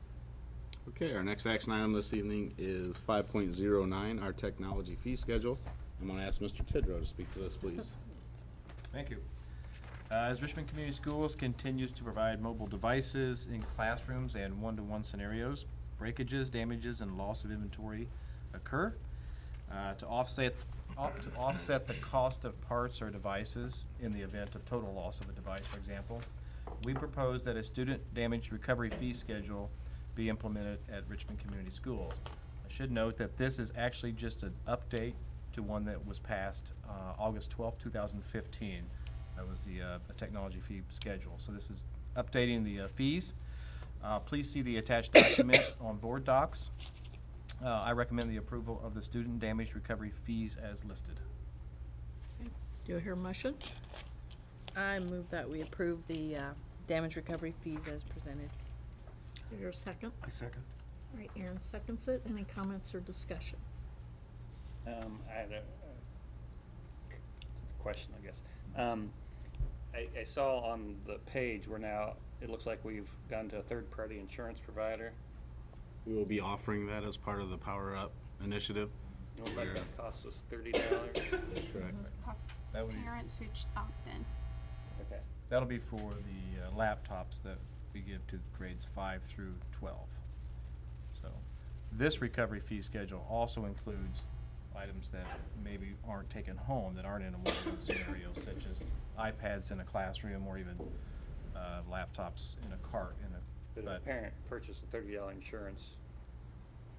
Okay, our next action item this evening is 5.09, our technology fee schedule. I'm going to ask Mr. Tidrow to speak to this, please. Thank you. As Richmond Community Schools continues to provide mobile devices in classrooms and one-to-one scenarios, breakages, damages, and loss of inventory occur. To offset the cost of parts or devices in the event of total loss of a device, for example, we propose that a student damage recovery fee schedule be implemented at Richmond Community Schools. I should note that this is actually just an update to one that was passed August 12, 2015. That was the technology fee schedule. So this is updating the fees. Please see the attached document on board docs. I recommend the approval of the student damage recovery fees as listed. Okay. Do I hear a motion? I move that we approve the damage recovery fees as presented. Do I hear a second? I second. All right, Aaron seconds it. Any comments or discussion? I had a question, I guess. I saw on the page where now, it looks like we've gone to a third-party insurance provider. We will be offering that as part of the Power Up initiative. It looked like Where- that cost us $30. Correct. Costs That would be- parents who opt in. Okay. That'll be for the laptops that we give to grades 5 through 12. So this recovery fee schedule also includes items that maybe aren't taken home, that aren't in a one-to-one scenario, such as iPads in a classroom or even laptops in a cart. But if a parent purchased a $30 insurance,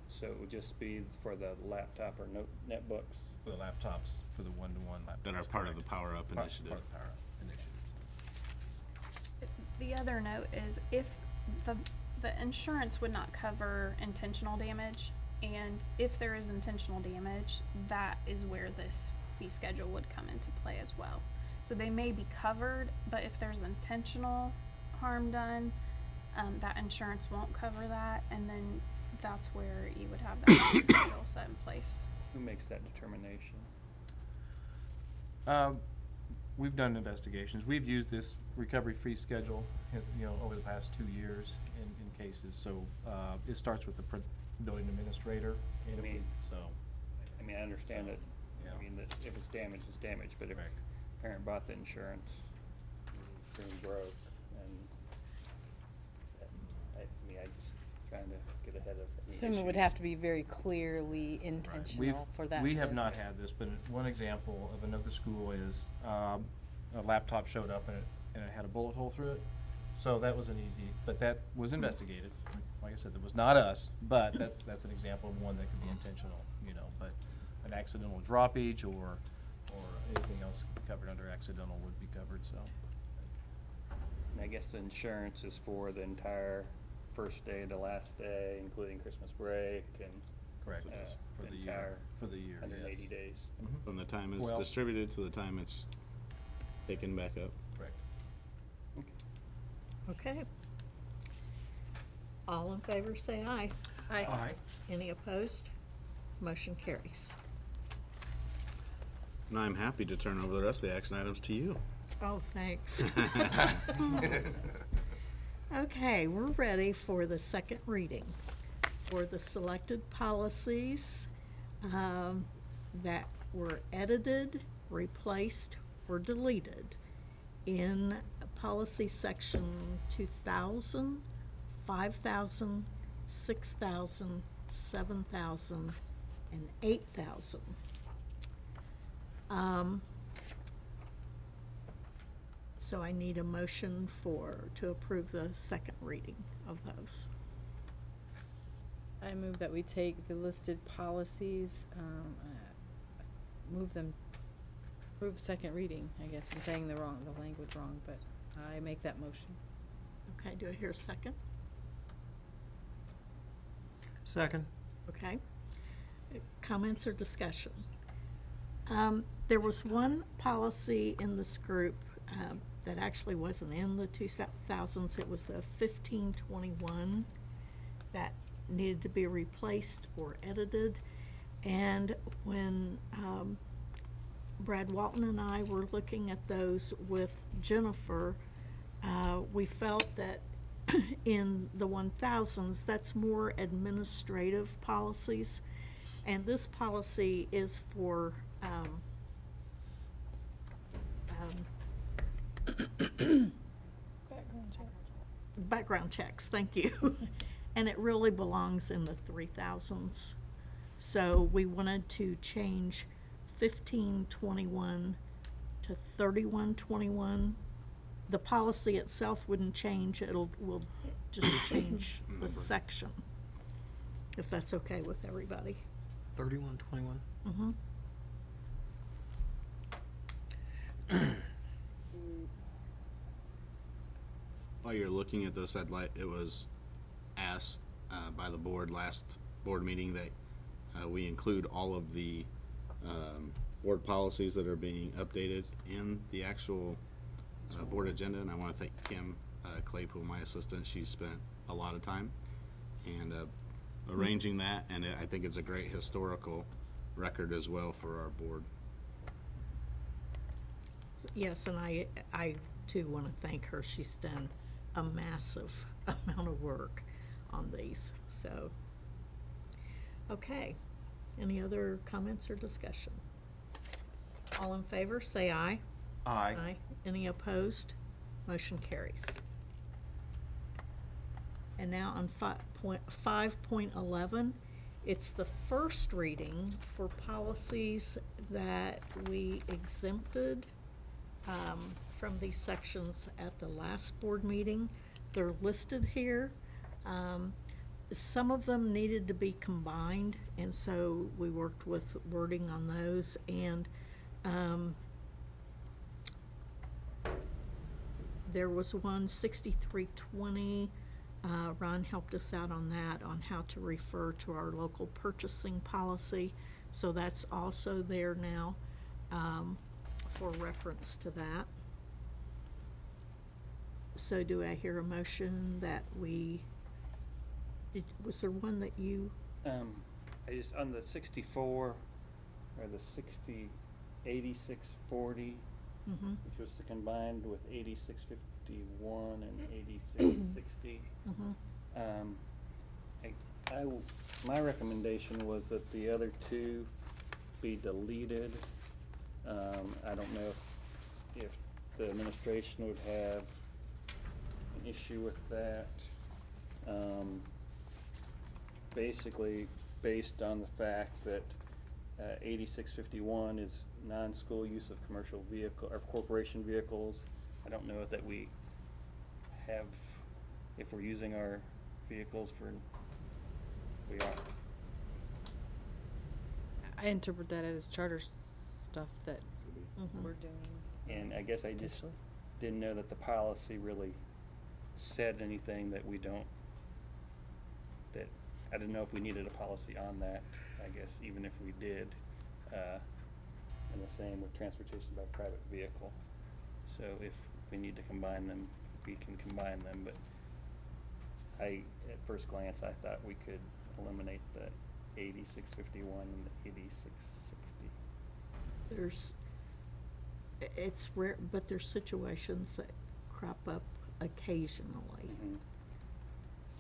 so it would just be for the laptop or netbooks? For the laptops, for the one-to-one laptops. That are part of the correct. Power Up Part initiative. of the Power Up initiative. The other note is if the insurance would not cover intentional damage, and if there is intentional damage, that is where this fee schedule would come into play as well. So they may be covered, but if there's intentional harm done, that insurance won't cover that, and then that's where you would have that fee schedule set in place. Who makes that determination? We've done investigations. We've used this recovery fee schedule, over the past 2 years in cases. So it starts with the building administrator. I mean, So, I understand it. yeah. I mean, that if it's damaged, it's damaged, but if Correct. parent bought the insurance, it's being broke, and I just trying to get ahead of any Assume it would issues. have to be very clearly intentional for that. We have to- not had this, but one example of another school is a laptop showed up and it had a bullet hole through it. So that was an easy, but that was investigated. Like I said, that was not us, but that's an example of one that could be intentional, but an accidental droppage or anything else covered under accidental would be covered, so. And I guess the insurance is for the entire first day to last day, including Christmas break and Correct. For the year, entire yes. 180 days. Mhm. From the time it's Well- distributed to the time it's taken back up. Correct. Okay. All in favor, say aye. Aye. Any opposed? Motion carries. And I'm happy to turn over the rest of the action items to you. Oh, thanks. Okay, we're ready for the second reading for the selected policies that were edited, replaced, or deleted in policy section 2000, 5000, 6000, 7000, and 8000. So I need a motion to approve the second reading of those. I move that we take the listed policies, approve second reading. I guess I'm saying the language wrong, but I make that motion. Okay, do I hear a second? Second. Okay. Comments or discussion? There was one policy in this group that actually wasn't in the 2000s. It was the 1521 that needed to be replaced or edited. And when Brad Walton and I were looking at those with Jennifer, we felt that in the 1000s, that's more administrative policies. And this policy is for background checks, thank you. And it really belongs in the 3000s. So we wanted to change 1521 to 3121. The policy itself wouldn't change, we'll just change the section, if that's okay with everybody. 3121. Mm-hmm. While you're looking at this, it was asked by the board last board meeting that we include all of the board policies that are being updated in the actual board agenda, and I want to thank Kim Claypool, my assistant. She spent a lot of time and arranging that, and I think it's a great historical record as well for our board. Yes, and I too want to thank her. She's done a massive amount of work on these, so. Okay, any other comments or discussion? All in favor, say aye. Aye. Aye. Any opposed? Motion carries. And now on 5.11, it's the first reading for policies that we exempted from these sections at the last board meeting. They're listed here. Some of them needed to be combined, and so we worked with wording on those. And there was one, 6320. Ron helped us out on that, on how to refer to our local purchasing policy. So that's also there now for reference to that. So do I hear a motion that was there one that you? I just, on the 64, or the 8640, which was combined with 8651 and 8660. My recommendation was that the other two be deleted. I don't know if the administration would have an issue with that. Basically, based on the fact that 8651 is non-school use of commercial vehicle or corporation vehicles. I don't know that we have, if we're using our vehicles for, we are. I interpret that as charter stuff that we're doing. And I guess I just didn't know that the policy really said anything that we don't, that I didn't know if we needed a policy on that, I guess, even if we did. And the same with transportation by private vehicle. So if we need to combine them, we can combine them, but at first glance, I thought we could eliminate the 8651 and the 8660. It's rare, but there's situations that crop up occasionally.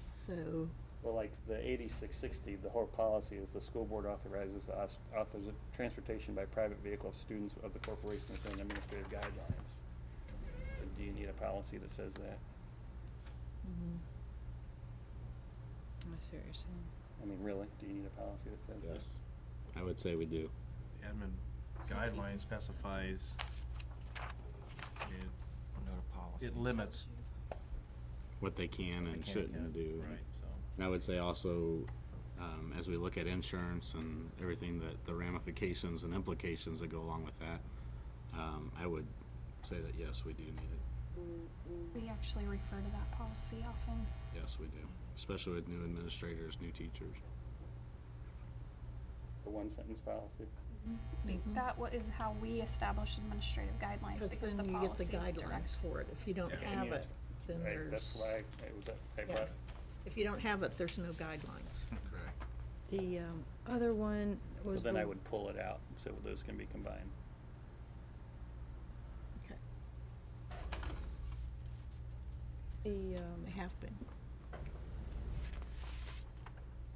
So. Well, like the 8660, the whole policy is the school board authorizes transportation by private vehicle of students of the corporation within administrative guidelines. So do you need a policy that says that? I see what you're saying. I mean, really, do you need a policy that says Yes, I would say we do. The admin guideline specifies it limits What they can and shouldn't do. Right, so. And I would say also, as we look at insurance and everything the ramifications and implications that go along with that, I would say that yes, we do need it. We actually refer to that policy often. Yes, we do, especially with new administrators, new teachers. The one sentence policy? That is how we establish administrative guidelines, because then the you get the policy guidelines directs. for it. If you don't Yeah. have Yeah. it, then Right, there's. that's why I Yeah. brought, If you don't have it, there's no guidelines. Correct. The other one well, was then the, I would pull it out, so those can be combined. Okay. the They have been.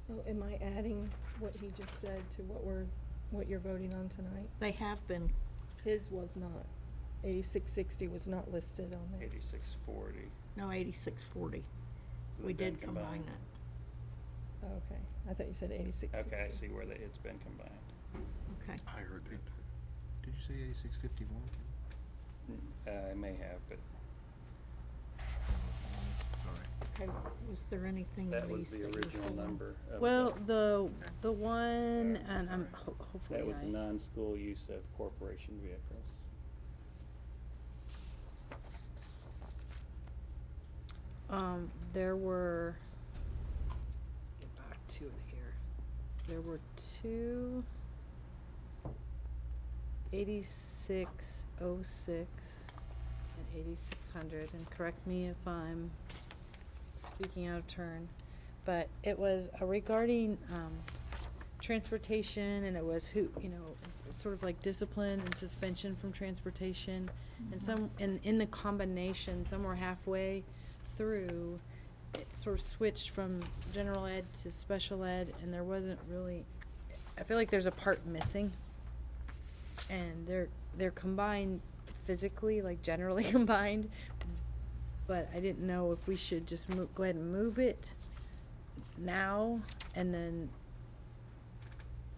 so am I adding what he just said to what you're voting on tonight? They have been. His was not. 8660 was not listed on there. 8640. No, 8640. So We they've been did combine combined. it. Oh, okay, I thought you said 8660. Okay, I see where it's been combined. Okay. I heard that. Did you say 8651? I may have, but Okay. Was there anything that in was these the that you're original pulling? number. Of Well, the one, and I'm hopefully that was I- the non-school use of corporation vehicles. There were, get back to it here. There were two 8606 and 8600, and correct me if I'm speaking out of turn, but it was regarding transportation, and it was sort of like discipline and suspension from transportation, and in the combination, somewhere halfway through, it sort of switched from general ed to special ed, and there wasn't really, I feel like there's a part missing, and they're combined physically, like generally combined, but I didn't know if we should just go ahead and move it now and then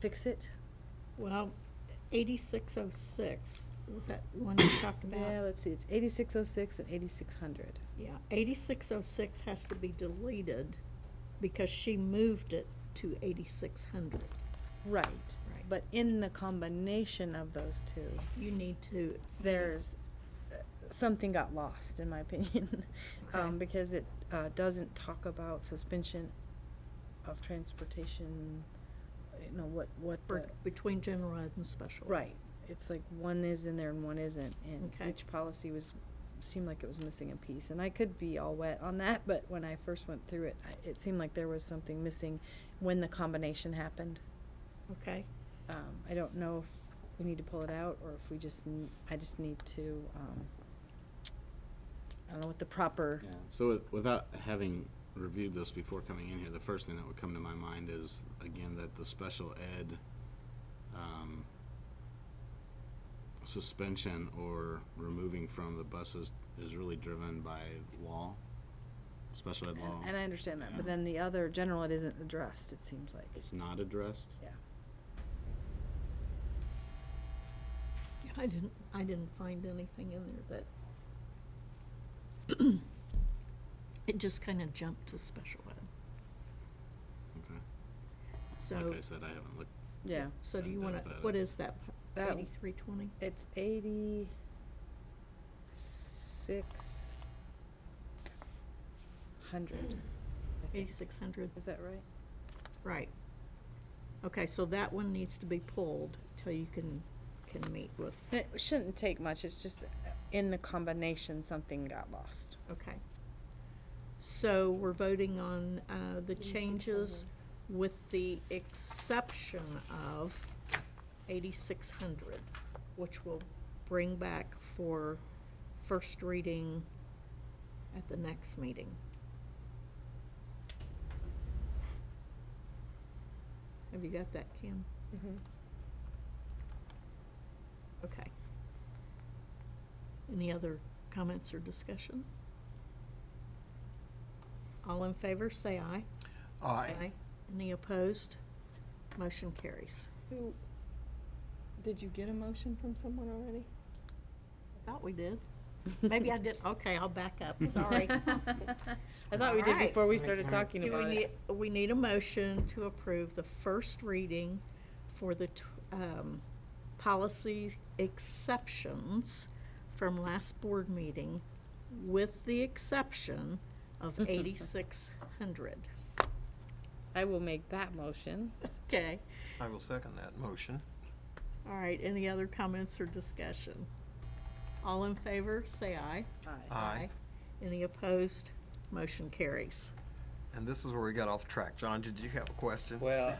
fix it. Well, 8606, was that one you talked about? Yeah, let's see, it's 8606 and 8600. Yeah, 8606 has to be deleted because she moved it to 8600. Right. Right. But in the combination of those two, You need to, there's something got lost, in my opinion, Okay. because it doesn't talk about suspension of transportation. What the between general ed and special. right. It's like one is in there and one isn't, and Okay. each policy seemed like it was missing a piece, and I could be all wet on that, but when I first went through it, it seemed like there was something missing when the combination happened. Okay. I don't know if we need to pull it out, or if I just need to, I don't know what the proper. Yeah, so without having reviewed this before coming in here, the first thing that would come to my mind is, again, that the special ed suspension or removing from the buses is really driven by law, special ed law. And I understand that, but Yeah. then the other general, it isn't addressed, it seems like. It's not addressed? Yeah. I didn't find anything in there that it just kind of jumped to special ed. Okay. So, Like I said, I haven't looked. Yeah. so do you that- want that- to, that- what is that, That- 8320? It's 8600. 8600, Is that right? right. Okay, so that one needs to be pulled till you can meet with, It shouldn't take much, it's just in the combination, something got lost. okay. So we're voting on the changes with the exception of 8600, which will bring back for first reading at the next meeting. Have you got that, Kim? Mm-hmm. Okay. Any other comments or discussion? All in favor, say aye. Aye. Any opposed? Motion carries. Did you get a motion from someone already? I thought we did. Maybe I did. Okay, I'll back up. Sorry. I thought we did Alright. before we started talking Do about it. we need a motion to approve the first reading for the policy exceptions from last board meeting, with the exception of 8600. I will make that motion. Okay. I will second that motion. All right, any other comments or discussion? All in favor, say aye. Aye. Any opposed? Motion carries. And this is where we got off track. John, did you have a question? Well,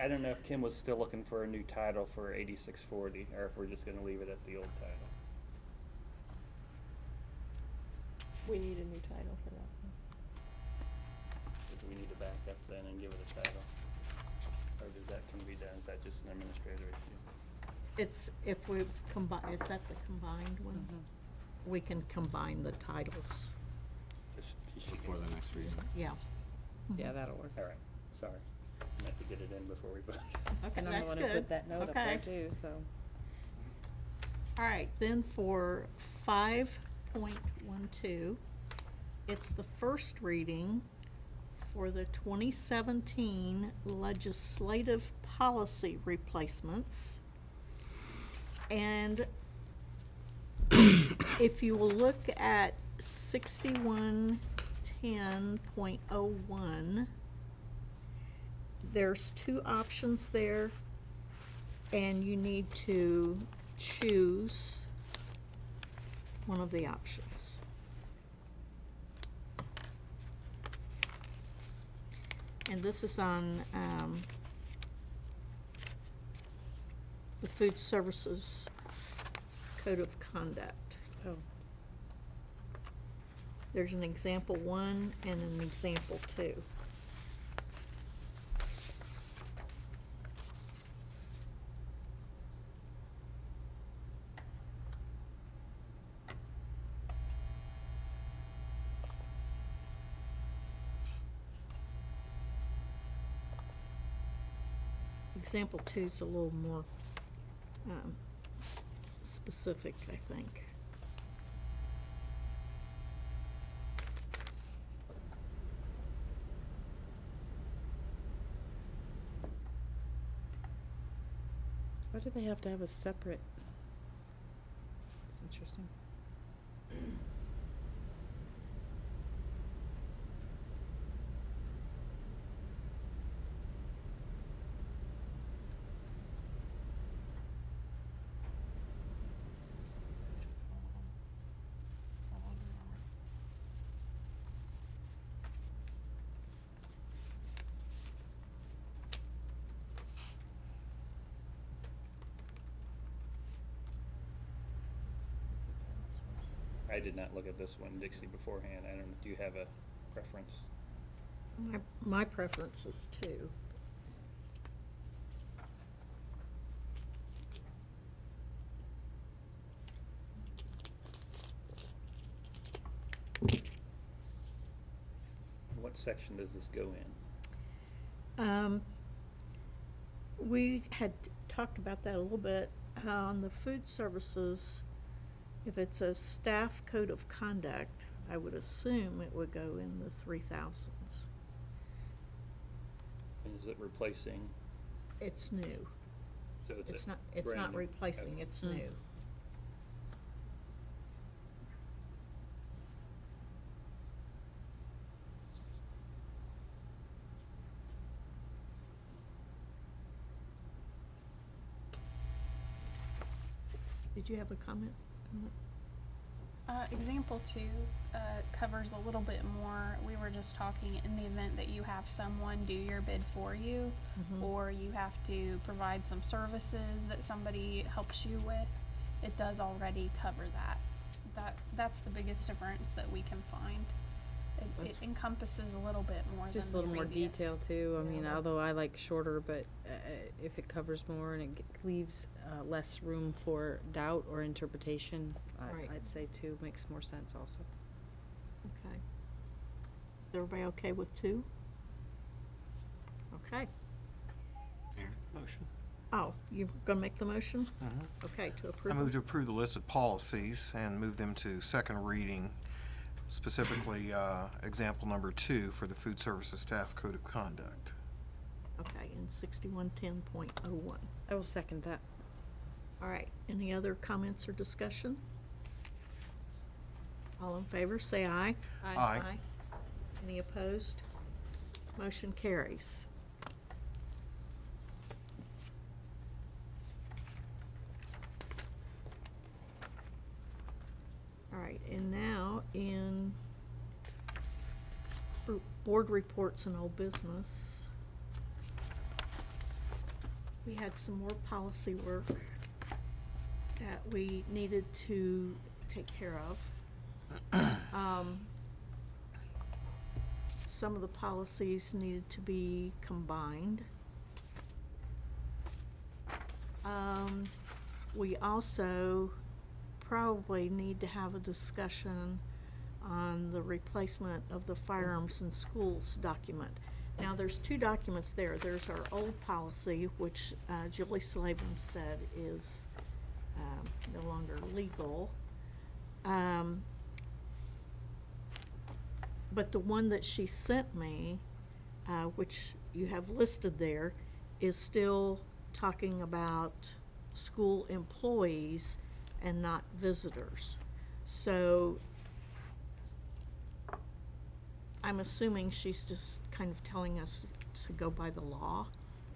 I don't know if Kim was still looking for a new title for 8640, or if we're just gonna leave it at the old title. We need a new title for that one. So do we need to back up then and give it a title? Or can be done, is that just an administrator issue? It's, if we've combined, is that the combined one? We can combine the titles. Just, Before the next reading. Yeah. Yeah, that'll work. all right, sorry. I meant to get it in before we vote. Okay, And I'm the that's one who good. put that note up there Okay. too, so. All right, then for 5.12, it's the first reading for the 2017 legislative policy replacements. And if you will look at 6110.01, there's two options there, and you need to choose one of the options. And this is on, the Food Services Code of Conduct. Oh, There's an example 1 and an example 2. Example 2 is a little more specific, I think. why do they have to have a separate? It's interesting. I did not look at this one, Dixie, beforehand. I don't know, do you have a preference? My preference is 2. What section does this go in? We had talked about that a little bit. On the food services, if it's a staff code of conduct, I would assume it would go in the 3000s. And is it replacing? It's new. So It's a not, it's brand not new- replacing, okay. it's new. Did you have a comment on that? Example 2 covers a little bit more. We were just talking in the event that you have someone do your bid for you, or you have to provide some services that somebody helps you with. It does already cover that. That's the biggest difference that we can find. It encompasses a little bit more. Just a than little more previous. detail too. I mean, Yeah. although I like shorter, but if it covers more and it leaves less room for doubt or interpretation, Right. I'd say 2 makes more sense also. Okay. Is everybody okay with 2? Okay. Motion. Oh, you gonna make the motion? Mhm. Okay, to I approve. move to approve the listed policies and move them to second reading, specifically example number 2 for the Food Services Staff Code of Conduct. Okay, in 6110.01. I will second that. All right, any other comments or discussion? All in favor, say aye. Aye. Any opposed? Motion carries. All right, and now in board reports and old business, we had some more policy work that we needed to take care of. Some of the policies needed to be combined. We also probably need to have a discussion on the replacement of the firearms in schools document. Now, there's 2 documents there. There's our old policy, which Julie Slavin said is no longer legal. But the one that she sent me, which you have listed there, is still talking about school employees and not visitors. So I'm assuming she's just kind of telling us to go by the law.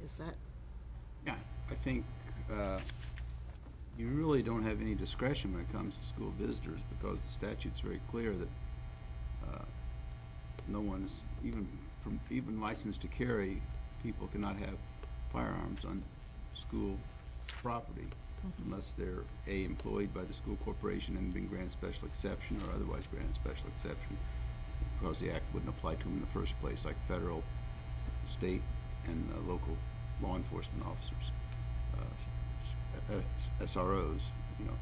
Is that? Yeah, I think you really don't have any discretion when it comes to school visitors, because the statute's very clear that no one is, even even licensed to carry, people cannot have firearms on school property unless they're A, employed by the school corporation and been granted special exception, or otherwise granted special exception, because the act wouldn't apply to them in the first place, like federal, state, and local law enforcement officers, SROs, you know.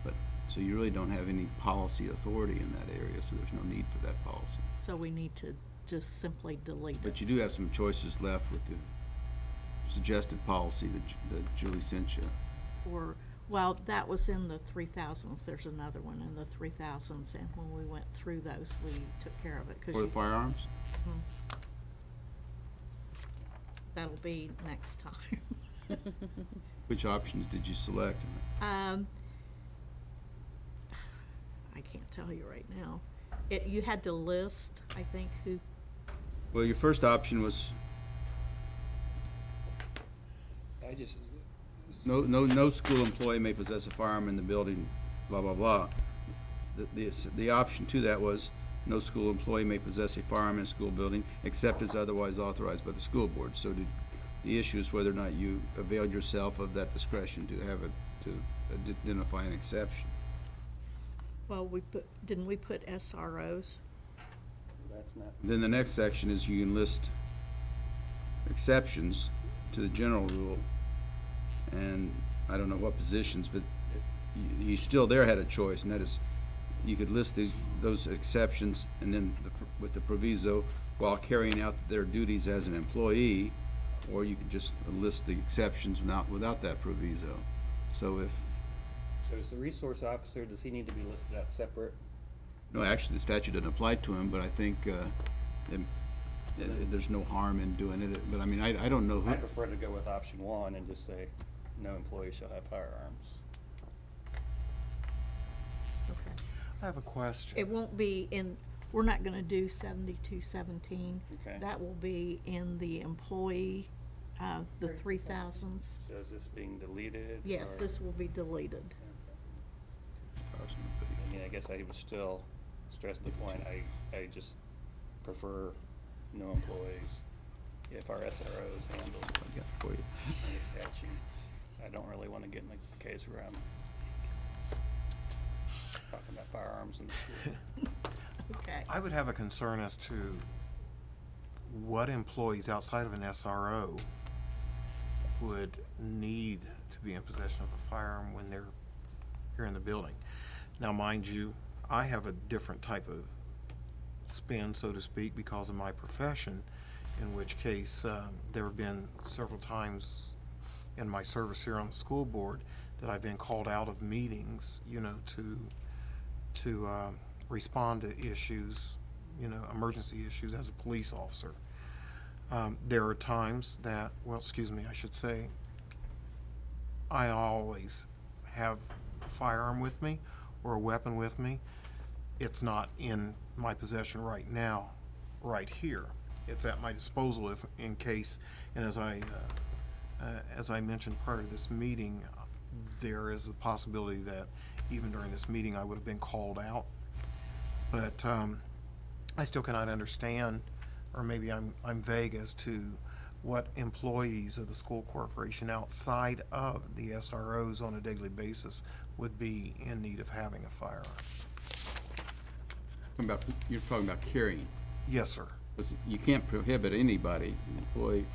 But, so you really don't have any policy authority in that area, so there's no need for that policy. So we need to just simply delete it. But you do have some choices left with the suggested policy that Julie sent you. Or, well, that was in the 3000s. There's another one in the 3000s, and when we went through those, we took care of it. 'Cause For the firearms? That'll be next time. Which options did you select? I can't tell you right now. You had to list, I think, who, Well, your first option was I just, no school employee may possess a firearm in the building, blah, blah, blah. The option to that was, no school employee may possess a firearm in a school building except as otherwise authorized by the school board. So the issue is whether or not you availed yourself of that discretion to identify an exception. well, didn't we put SROs? that's not, Then the next section is you can list exceptions to the general rule, and I don't know what positions, but you still there had a choice, and that is, you could list those exceptions, and then with the proviso, while carrying out their duties as an employee, or you could just list the exceptions without that proviso. So is the resource officer, does he need to be listed out separate? no, actually, the statute doesn't apply to him, but I think there's no harm in doing it. But I mean, I don't know who. I prefer to go with option one and just say, no employee shall have firearms. Okay. I have a question. It won't be in, we're not gonna do 7217. Okay. That will be in the employee, the 3000s. So is this being deleted? Yes, or- this will be deleted. I mean, I guess I would still stress the point, I just prefer no employees if our SROs handle I got for you. any catching. I don't really want to get in a case where I'm talking about firearms in the school. Okay. I would have a concern as to what employees outside of an SRO would need to be in possession of a firearm when they're here in the building. Now, mind you, I have a different type of spin, so to speak, because of my profession, in which case there have been several times in my service here on the school board that I've been called out of meetings, you know, to respond to issues, you know, emergency issues as a police officer. There are times that, well, excuse me, I should say, I always have a firearm with me or a weapon with me. It's not in my possession right now, right here. It's at my disposal if, in case, and as I mentioned prior to this meeting, there is a possibility that even during this meeting I would have been called out. But I still cannot understand, or maybe I'm vague as to what employees of the school corporation outside of the SROs on a daily basis would be in need of having a firearm. You're talking about carrying. Yes, sir. Because you can't prohibit anybody, an employee,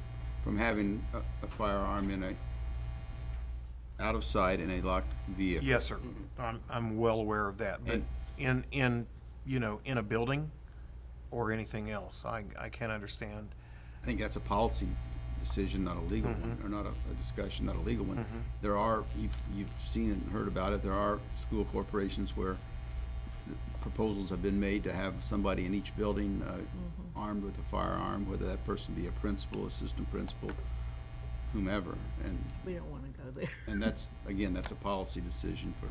from having a firearm out of sight in a locked vehicle. Yes, sir. I'm well aware of that. But in you know, in a building or anything else, I can't understand. I think that's a policy decision, not a legal one, or not a discussion, not a legal one. There are, you've seen and heard about it, there are school corporations where proposals have been made to have somebody in each building armed with a firearm, whether that person be a principal, assistant principal, whomever, and We don't want to go there. and that's, again, that's a policy decision for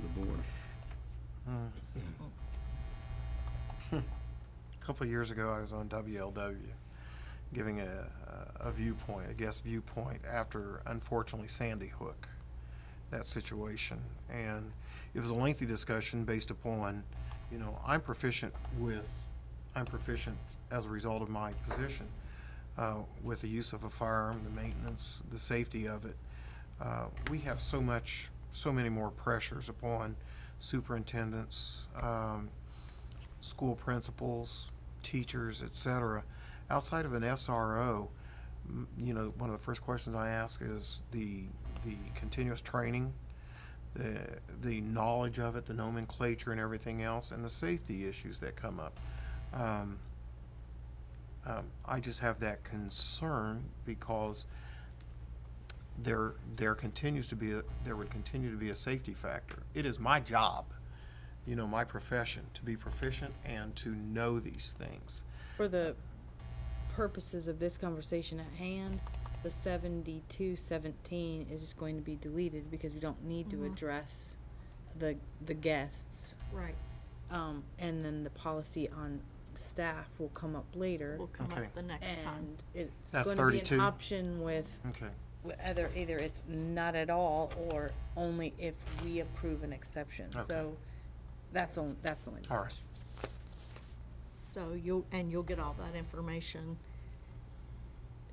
the board. A couple of years ago, I was on WLW giving a viewpoint, a guest viewpoint after, unfortunately, Sandy Hook, that situation. And it was a lengthy discussion based upon, you know, I'm proficient with I'm proficient as a result of my position with the use of a firearm, the maintenance, the safety of it. We have so many more pressures upon superintendents, school principals, teachers, etc. Outside of an SRO, you know, one of the first questions I ask is the continuous training, the knowledge of it, the nomenclature and everything else, and the safety issues that come up. I just have that concern because there would continue to be a safety factor. It is my job, you know, my profession, to be proficient and to know these things. For the purposes of this conversation at hand, the 7217 is just going to be deleted because we don't need to address the guests. Right. And then the policy on staff will come up later. Will come Okay. up the next time. And it's That's going to be 32? an option with Okay. either it's not at all or only if we approve an exception. Okay. So that's the only All right. So you'll get all that information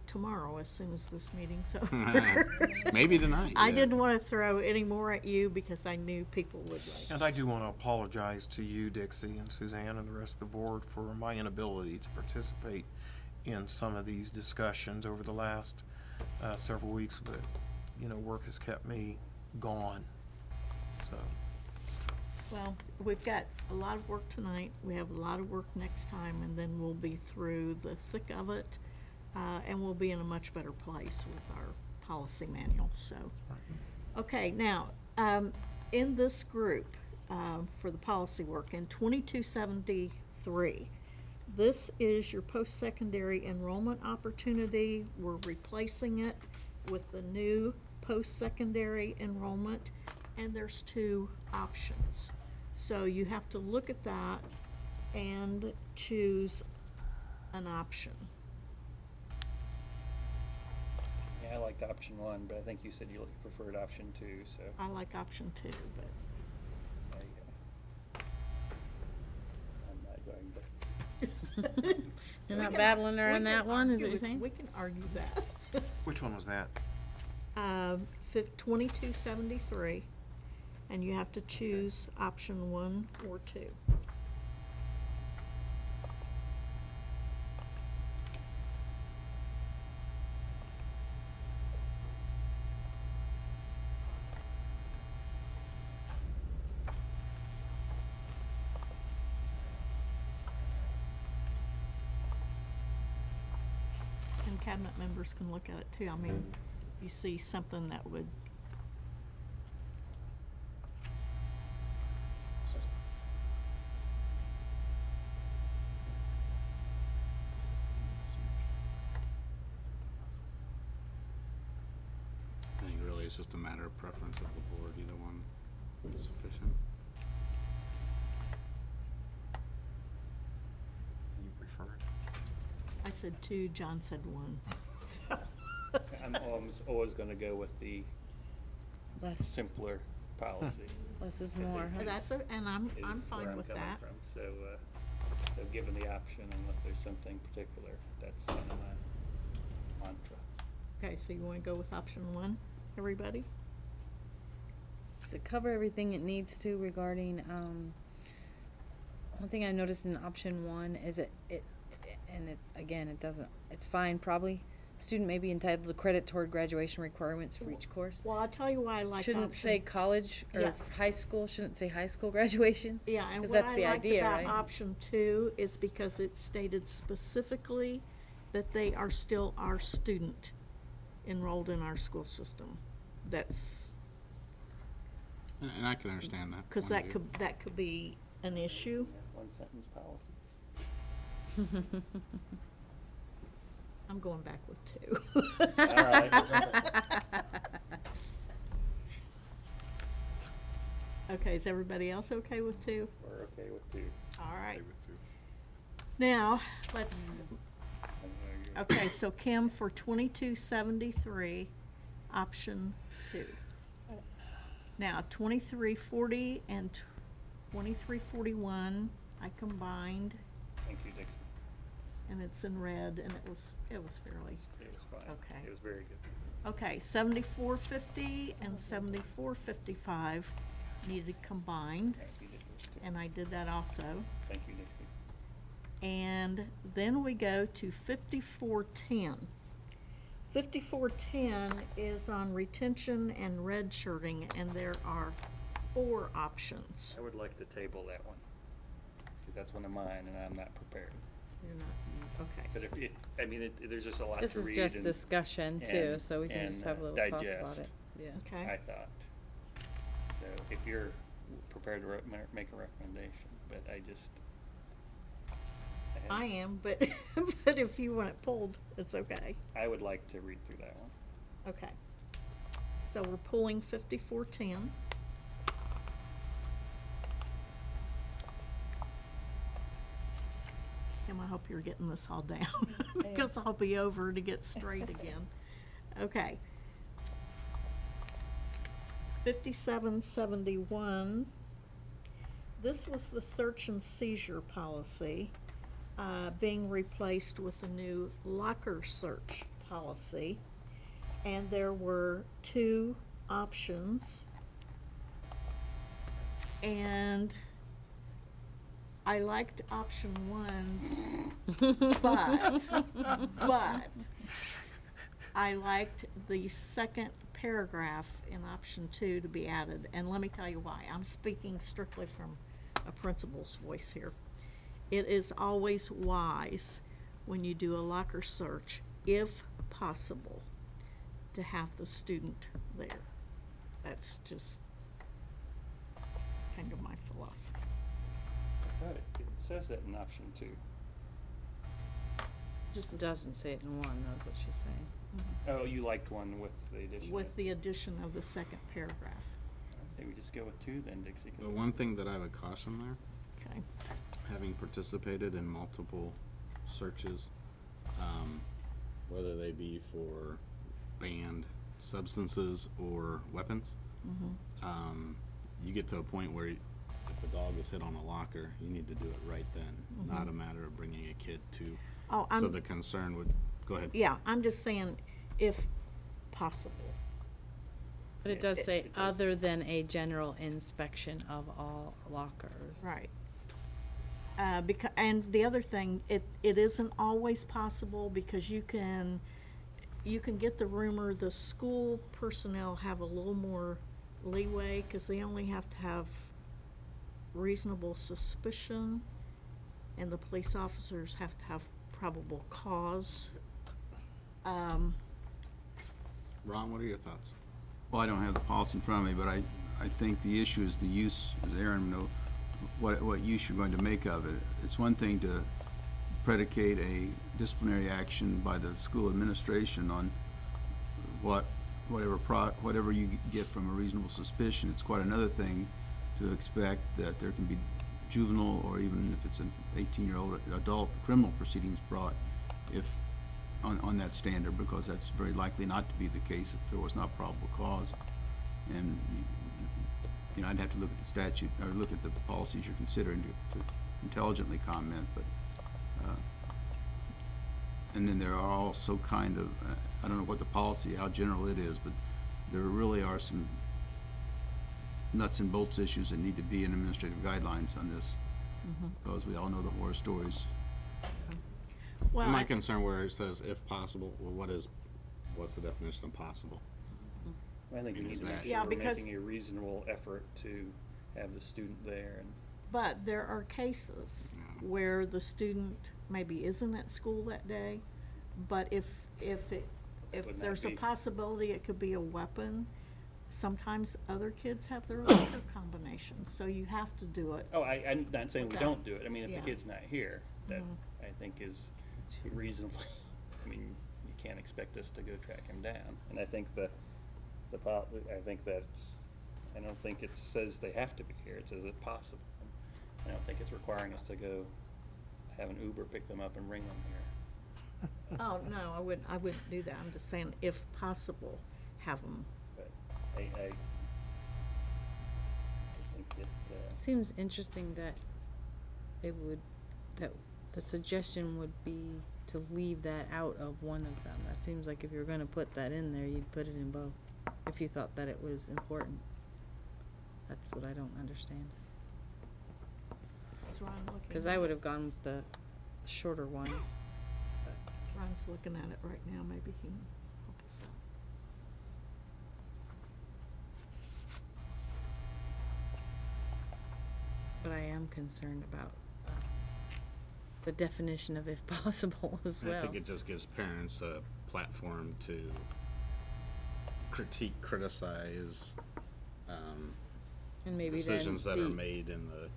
tomorrow as soon as this meeting's over. Maybe tonight. I yeah. didn't want to throw any more at you because I knew people would like. And I do want to apologize to you, Dixie, and Suzanne, and the rest of the board for my inability to participate in some of these discussions over the last several weeks, but, you know, work has kept me gone, so. Well, we've got a lot of work tonight. We have a lot of work next time, and then we'll be through the thick of it, and we'll be in a much better place with our policy manual, so. Okay, now, in this group, for the policy work, in 2273, this is your post-secondary enrollment opportunity. We're replacing it with the new post-secondary enrollment, and there's two options. So you have to look at that and choose an option. Yeah, I liked option 1, but I think you said you preferred option 2, so. I like option 2, but There you go. I'm not going to. You're We not can- battling her we on can that one, is argue what you're with- saying? We can argue that. Which one was that? 2273, and you have to choose option 1 or 2. And cabinet members can look at it too. I mean, if you see something that would. I think really it's just a matter of preference of the board. Either one is sufficient. You preferred? I said 2, John said 1. I'm always going to go with the Less, simpler policy. less is I think more. huh? And I'm is fine where I'm with coming that. from. So, so given the option, unless there's something particular, that's kind of my mantra. Okay, so you want to go with option 1, everybody? Does it cover everything it needs to regarding, one thing I noticed in option 1 is and it's, again, it doesn't, it's fine, probably. Student may be entitled to credit toward graduation requirements for each course. Well, I'll tell you why I like option. Shouldn't say college or Yeah. high school, shouldn't say high school graduation. Yeah, and 'Cause what that's I the liked idea, about right? option 2 is because it stated specifically that they are still our student enrolled in our school system. That's, And I can understand that. because point of view. that could be an issue. One sentence policies. I'm going back with 2. All right. Okay, is everybody else okay with 2? We're okay with 2. All right. Now, let's, okay, so Kim, for 2273, option 2. Now, 2340 and 2341, I combined Thank you, Dixie. And it's in red, and it was fairly, It was fine. Okay. It was very good. okay, 7450 and 7455 needed combined, Thank you, Dixie. and I did that also. Thank you, Dixie. And then we go to 5410. 5410 is on retention and redshirting, and there are 4 options. I would like to table that one, because that's one of mine, and I'm not prepared. You're not, okay. But if, I mean, there's just a lot This to read. is just and- discussion too, and- so we can and, just have a little talk about digest. it. Yeah. Okay. I thought. So if you're prepared to make a recommendation, but I just. I am, but, but if you want it pulled, it's okay. I would like to read through that one. Okay. So we're pulling 5410. Kim, I hope you're getting this all down, because I'll be over to get straight again. Okay. 5771. This was the search and seizure policy, being replaced with a new locker search policy. And there were 2 options. And I liked option 1, but I liked the second paragraph in option 2 to be added. And let me tell you why. I'm speaking strictly from a principal's voice here. It is always wise when you do a locker search, if possible, to have the student there. That's just kind of my philosophy. I thought it says that in option 2. Just It doesn't say it in one, that's what she's saying. Oh, you liked one with the addition. with the addition of the second paragraph. I say we just go with 2 then, Dixie. 'cause The one thing that I would caution there, Okay. having participated in multiple searches, whether they be for banned substances or weapons, you get to a point where if a dog is hit on a locker, you need to do it right then, not a matter of bringing a kid to. Oh, So the concern would, go ahead. yeah, I'm just saying, if possible. But it does It- say it does. other than a general inspection of all lockers. Right. And the other thing, it isn't always possible, because you can get the rumor, the school personnel have a little more leeway, because they only have to have reasonable suspicion, and the police officers have to have probable cause. Ron, what are your thoughts? Well, I don't have the policy in front of me, but I think the issue is the use, as Aaron know, what use you're going to make of it. It's one thing to predicate a disciplinary action by the school administration on whatever you get from a reasonable suspicion. It's quite another thing to expect that there can be juvenile, or even if it's an 18-year-old adult, criminal proceedings brought on that standard, because that's very likely not to be the case if there was not probable cause. And I'd have to look at the statute, or look at the policies you're considering to intelligently comment, but and then there are also kind of, I don't know what the policy, how general it is, but there really are some nuts and bolts issues that need to be in administrative guidelines on this, because we all know the horror stories. Well, My concern where it says if possible, well, what's the definition of possible? I think we need Is to make that- sure Yeah, we're because- making a reasonable effort to have the student there, and But there are cases where the student maybe isn't at school that day, but if Would not there's a be. possibility it could be a weapon, sometimes other kids have their locker combination, so you have to do it. I'm not saying we Without- don't do it. I mean, if yeah. the kid's not here, that I think is reasonably, I mean, you can't expect us to go track him down. And I think I don't think it says they have to be here. It says it's possible. I don't think it's requiring us to go have an Uber pick them up and bring them here. Oh, no, I wouldn't do that. I'm just saying, if possible, have them. But I think that, Seems interesting that they would, that a suggestion would be to leave that out of one of them. That seems like if you're gonna put that in there, you'd put it in both, if you thought that it was important. That's what I don't understand. Is Ron looking? Because I would have gone with the shorter one. Ron's looking at it right now, maybe he can help us out. But I am concerned about the definition of if possible as well. I think it just gives parents a platform to critique, criticize And maybe decisions then that are the- made in the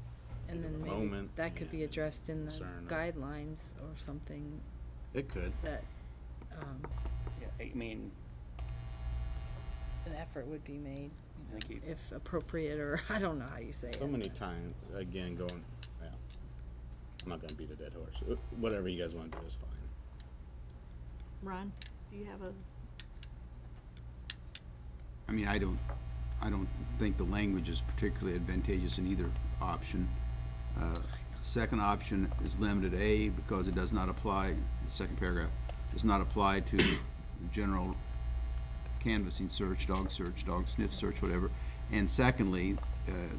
And then maybe moment. that could be and addressed in the concern of- guidelines or something It could. that, Yeah, I mean, an effort would be made, I think you- if appropriate, or I don't know how you say it. So many times, again, going, yeah, I'm not gonna beat a dead horse. Whatever you guys wanna do is fine. Ron, do you have a, I mean, I don't think the language is particularly advantageous in either option. Second option is limited A because it does not apply, the second paragraph, does not apply to general canvassing search, dog sniff search, whatever. And secondly,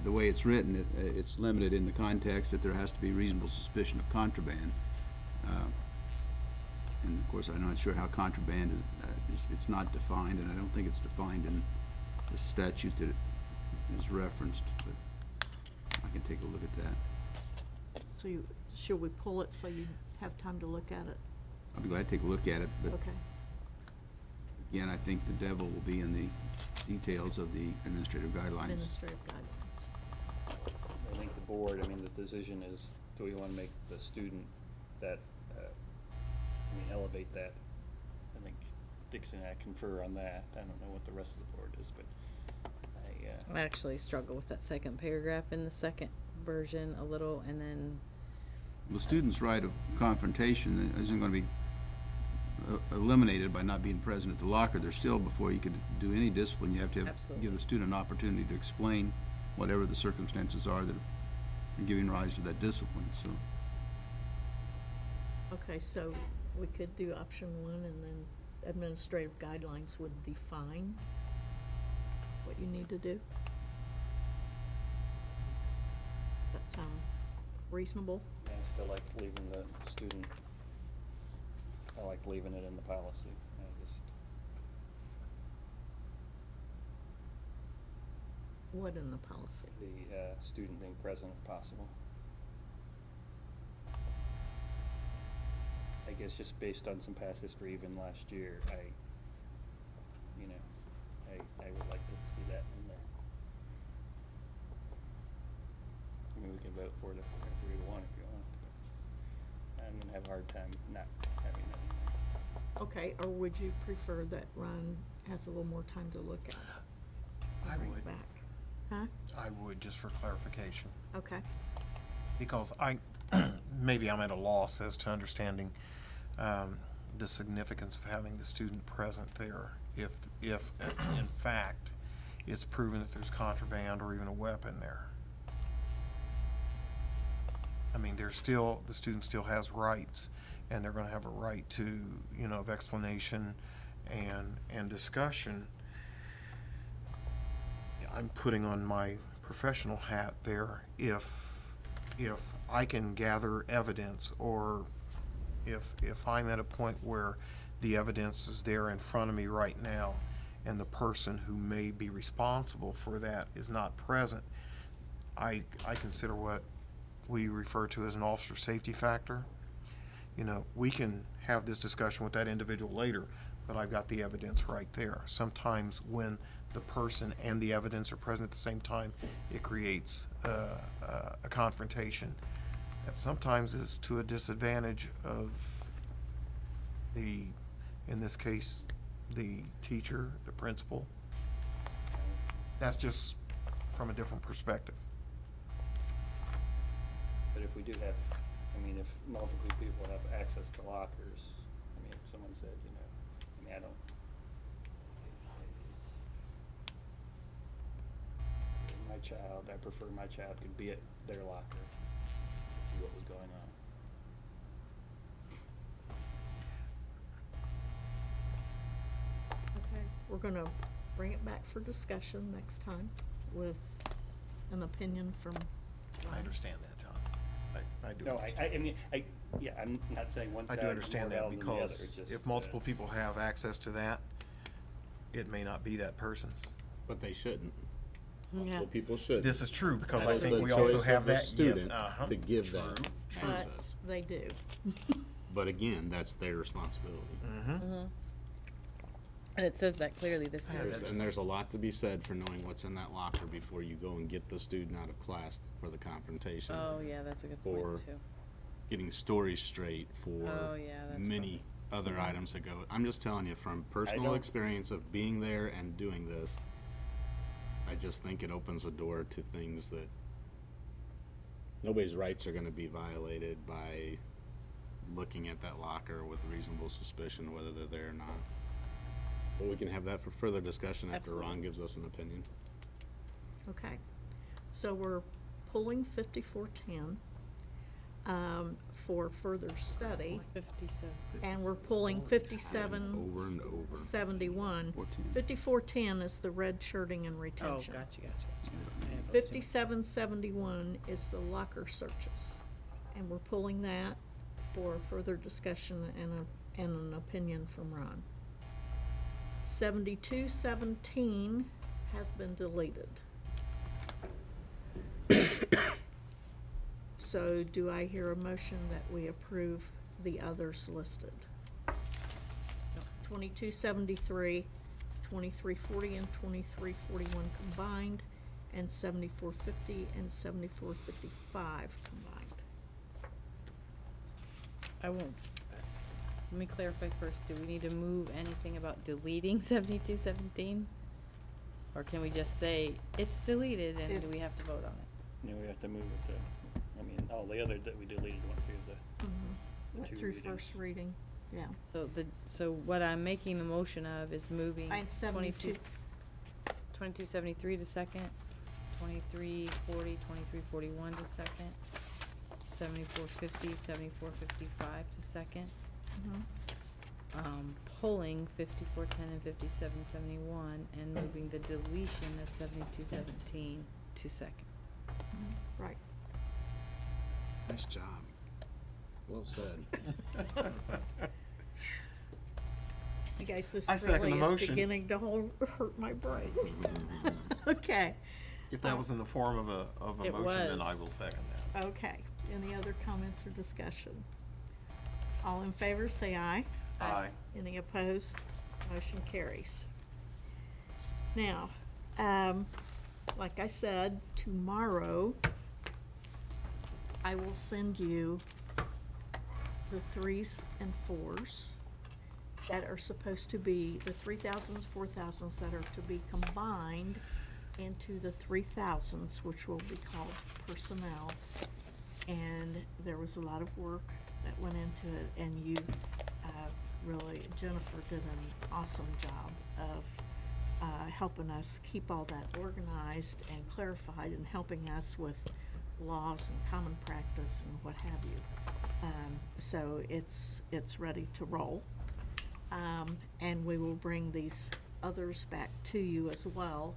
the way it's written, it's limited in the context that there has to be reasonable suspicion of contraband. And of course, I'm not sure how contraband is, it's not defined, and I don't think it's defined in the statute that is referenced, but I can take a look at that. so you, should we pull it so you have time to look at it? I'll be glad to take a look at it, but Okay. again, I think the devil will be in the details of the administrative guidelines. Administrative guidelines. I think the board, I mean, the decision is, do we want to make the student that, elevate that? I think Dixon and I confer on that. I don't know what the rest of the board is, but I actually struggle with that second paragraph in the second version a little, and then, The student's right of confrontation isn't going to be eliminated by not being present at the locker. There's still, before you could do any discipline, you have to Absolutely. give the student an opportunity to explain whatever the circumstances are that are giving rise to that discipline, so. Okay, so we could do option one, and then administrative guidelines would define what you need to do. That sound reasonable? I still like leaving the student, I like leaving it in the policy. I just, What in the policy? the student being present if possible. I guess just based on some past history, even last year, I would like to see that in there. I mean, we can vote for it if 3-1 if you want, but I'm gonna have a hard time not having that in there. Okay, or would you prefer that Ron has a little more time to look at it? I Bring it would. back? Huh? I would, just for clarification. Okay. Because maybe I'm at a loss as to understanding the significance of having the student present there if in fact it's proven that there's contraband or even a weapon there. I mean, the student still has rights, and they're gonna have a right to, of explanation and discussion. I'm putting on my professional hat there. If I can gather evidence, or if I'm at a point where the evidence is there in front of me right now, and the person who may be responsible for that is not present, I consider what we refer to as an officer safety factor. We can have this discussion with that individual later, but I've got the evidence right there. Sometimes when the person and the evidence are present at the same time, it creates a confrontation that sometimes is to a disadvantage of in this case, the teacher, the principal. That's just from a different perspective. But if we do have, if multiple people have access to lockers, if someone said, I don't. My child, I prefer my child could be at their locker, see what was going on. gonna bring it back for discussion next time with an opinion from I understand that, John. I do No, understand. I mean, yeah, I'm not saying one I side do is more understand that valid than the other. It's because just, if multiple people have access to that, it may not be that person's. But they shouldn't. Yeah. Multiple people should. This is true because I That's think the we also choice have of the that, yes, student uh-huh. to give that but access. they do. But again, that's their responsibility. And it says that clearly this time. And there's a lot to be said for knowing what's in that locker before you go and get the student out of class for the confrontation. Oh, yeah, that's a good For point too. getting stories straight, for Oh, yeah, that's many other items that go. I'm just telling you from personal don't- experience of being there and doing this, I just think it opens the door to things that nobody's rights are gonna be violated by looking at that locker with reasonable suspicion whether they're there or not. But we can have that for further discussion after Ron Absolutely. gives us an opinion. Okay, so we're pulling 5410 for further study, 57. and we're pulling Over and 5771. over. 5410 is the red shirting and Oh, retention. gotcha. I have those two. 5771 is the locker searches, and we're pulling that for further discussion and an opinion from Ron. 7217 has been deleted. So do I hear a motion that we approve the others listed? 2273, 2340, and 2341 combined, and 7450 and 7455 combined. I won't. Let me clarify first. Do we need to move anything about deleting 7217? Or can we just say it's deleted and do we have to vote on it? You know, we have to move it to, I mean, all the other that we deleted went through the Went two through readings. first reading, yeah. So what I'm making the motion of is moving Line 72. 2273 to second, 2340, 2341 to second, 7450, 7455 to second. Pulling 5410 and 5771 and moving the deletion of 7217 to second. Right. Nice job. Well said. You guys, this I second really the is motion. beginning to hurt my brain. Okay, If that was in the form of a It motion, then I was. will second that. okay. Any other comments or discussion? All in favor, say aye. Aye. Any opposed? Motion carries. Now, like I said, tomorrow, I will send you the 3s and 4s that are supposed to be, the 3000s, 4000s that are to be combined into the 3000s, which will be called personnel. And there was a lot of work that went into it, and you, really, Jennifer did an awesome job of helping us keep all that organized and clarified, and helping us with laws and common practice and what have you. So it's ready to roll. And we will bring these others back to you as well.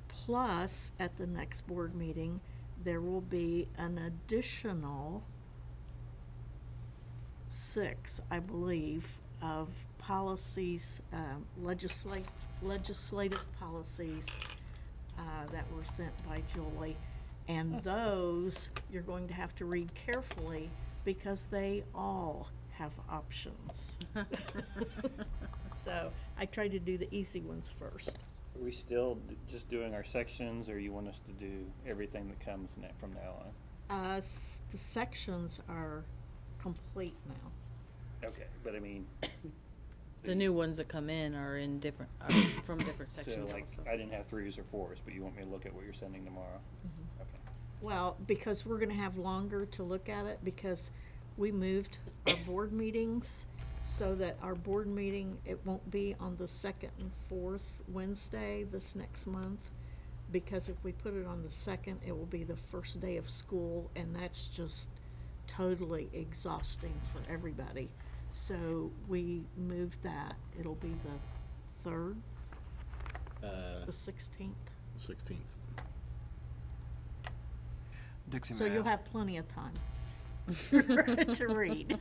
Plus, at the next board meeting, there will be an additional 6, I believe, of policies, legislative policies that were sent by Julie. And those you're going to have to read carefully because they all have options. So I tried to do the easy ones first. Are we still just doing our sections, or you want us to do everything that comes from now on? The sections are complete now. Okay, but I mean, The new ones that come in are in different, are from different so sections like, also. I didn't have 3s or 4s, but you want me to look at what you're sending tomorrow? Okay. Well, because we're gonna have longer to look at it, because we moved our board meetings so that our board meeting, it won't be on the 2nd and 4th Wednesday this next month. Because if we put it on the 2nd, it will be the first day of school, and that's just totally exhausting for everybody. So we moved that. It'll be the 3rd The 16th. 16th. Dixie, So may I you'll ask- have plenty of time to read.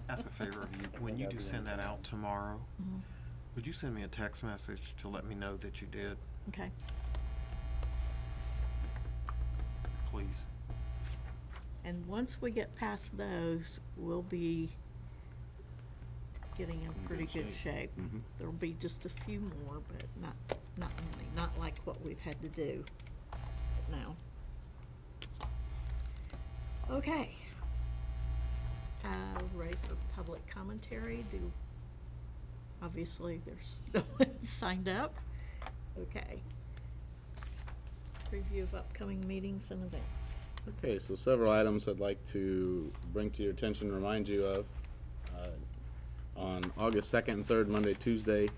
ask a favor of you. When you do send that out tomorrow, Mhm. would you send me a text message to let me know that you did, Okay. please? And once we get past those, we'll be getting in pretty good shape. Mhm. There'll be just a few more, but not many, not like what we've had to do now. Okay. Ready for public commentary? Obviously, there's no one signed up. Okay. Preview of upcoming meetings and events. Okay, so several items I'd like to bring to your attention, remind you of. On August 2nd and 3rd, Monday, Tuesday,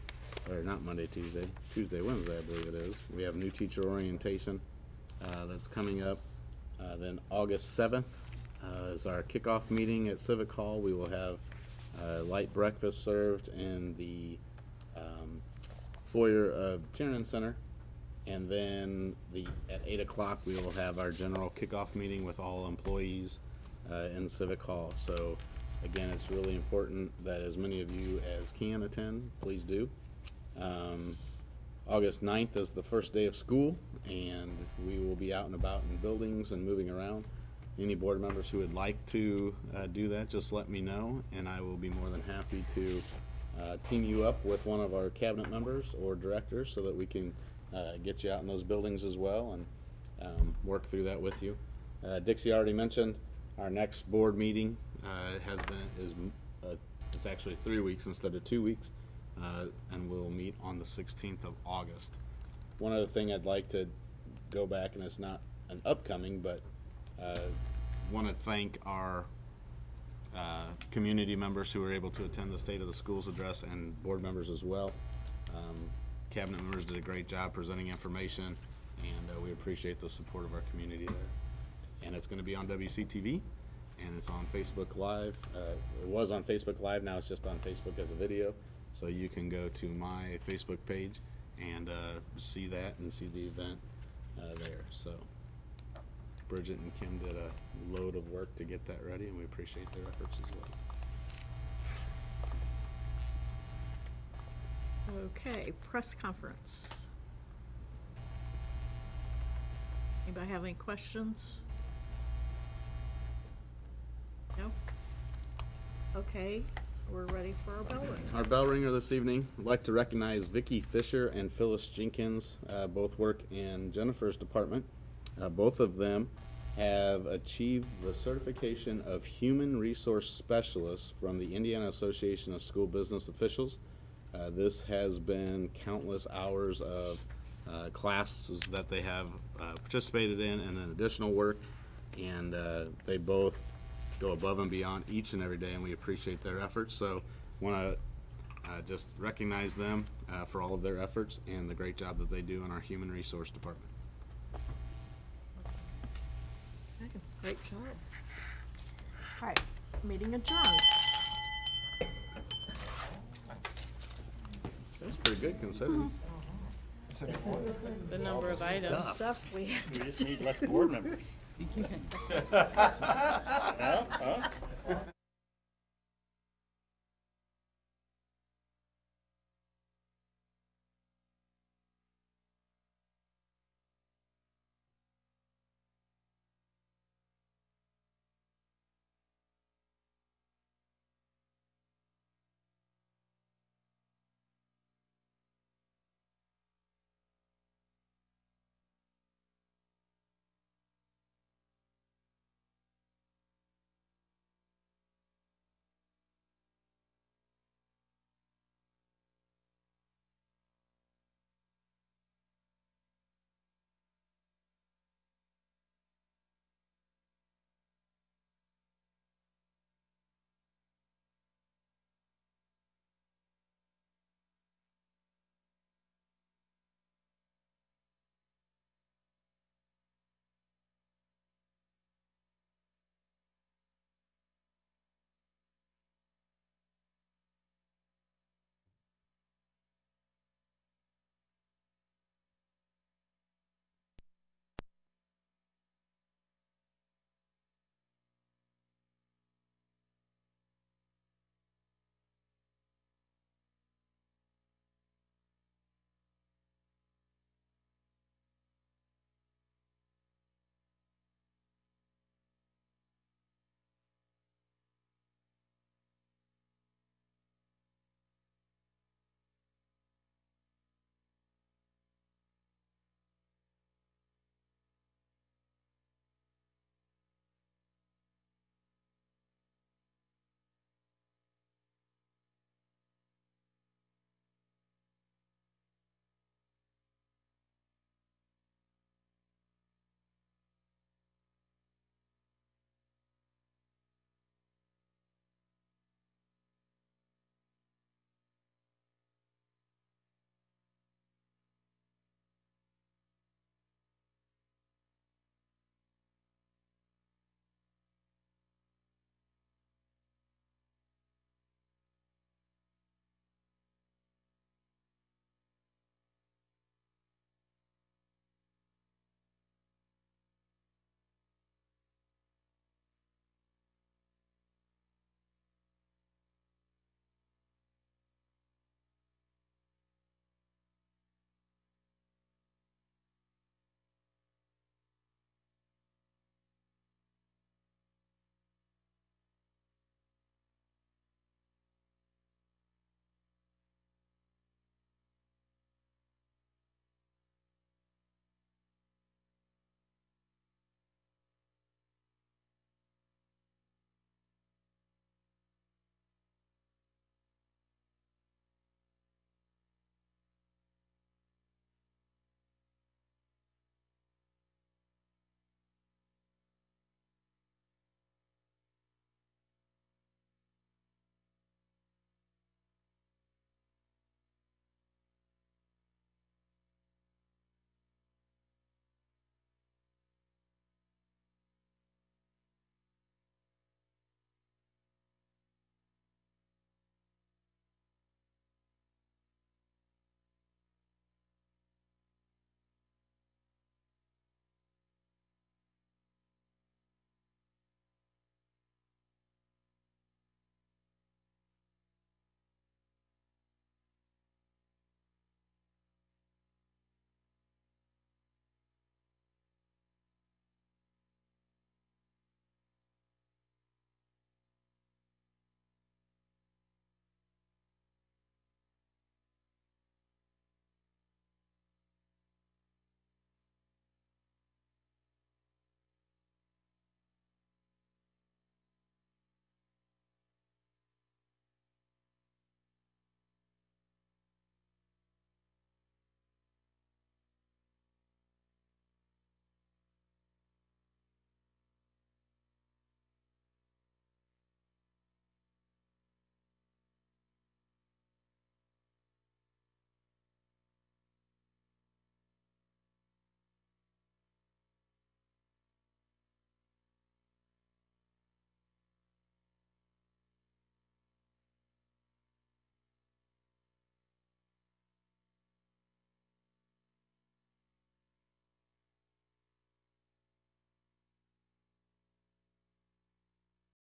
or not Monday, Tuesday, Wednesday, I believe it is, we have new teacher orientation that's coming up. Then August 7th is our kickoff meeting at Civic Hall. We will have light breakfast served in the foyer of Tiernan Center. And then at 8 o'clock, we will have our general kickoff meeting with all employees in Civic Hall. So again, it's really important that as many of you as can attend, please do. August 9th is the first day of school, and we will be out and about in buildings and moving around. Any board members who would like to do that, just let me know, and I will be more than happy to team you up with one of our cabinet members or directors so that we can get you out in those buildings as well and work through that with you. Dixie already mentioned our next board meeting it's actually 3 weeks instead of 2 weeks, and we'll meet on the 16th of August. One other thing I'd like to go back, and it's not an upcoming, but want to thank our community members who were able to attend the State of the Schools address, and board members as well. Cabinet members did a great job presenting information, and we appreciate the support of our community there. And it's going to be on WCTV, and it's on Facebook Live. It was on Facebook Live, now it's just on Facebook as a video. So you can go to my Facebook page and see that and see the event there. So Bridget and Kim did a load of work to get that ready, and we appreciate their efforts as well. Okay, press conference. Anybody have any questions? No? Okay, we're ready for our bell ring. Our bell ringer this evening, I'd like to recognize Vicki Fisher and Phyllis Jenkins. Both work in Jennifer's department. Both of them have achieved the certification of Human Resource Specialists from the Indiana Association of School Business Officials. This has been countless hours of classes that they have participated in, and then additional work, and they both go above and beyond each and every day, and we appreciate their efforts. So want to just recognize them for all of their efforts and the great job that they do in our Human Resource Department. Okay, great job. All right, meeting adjourned. That's pretty good considering. The number of items. Stuff we We just need less board members. Huh?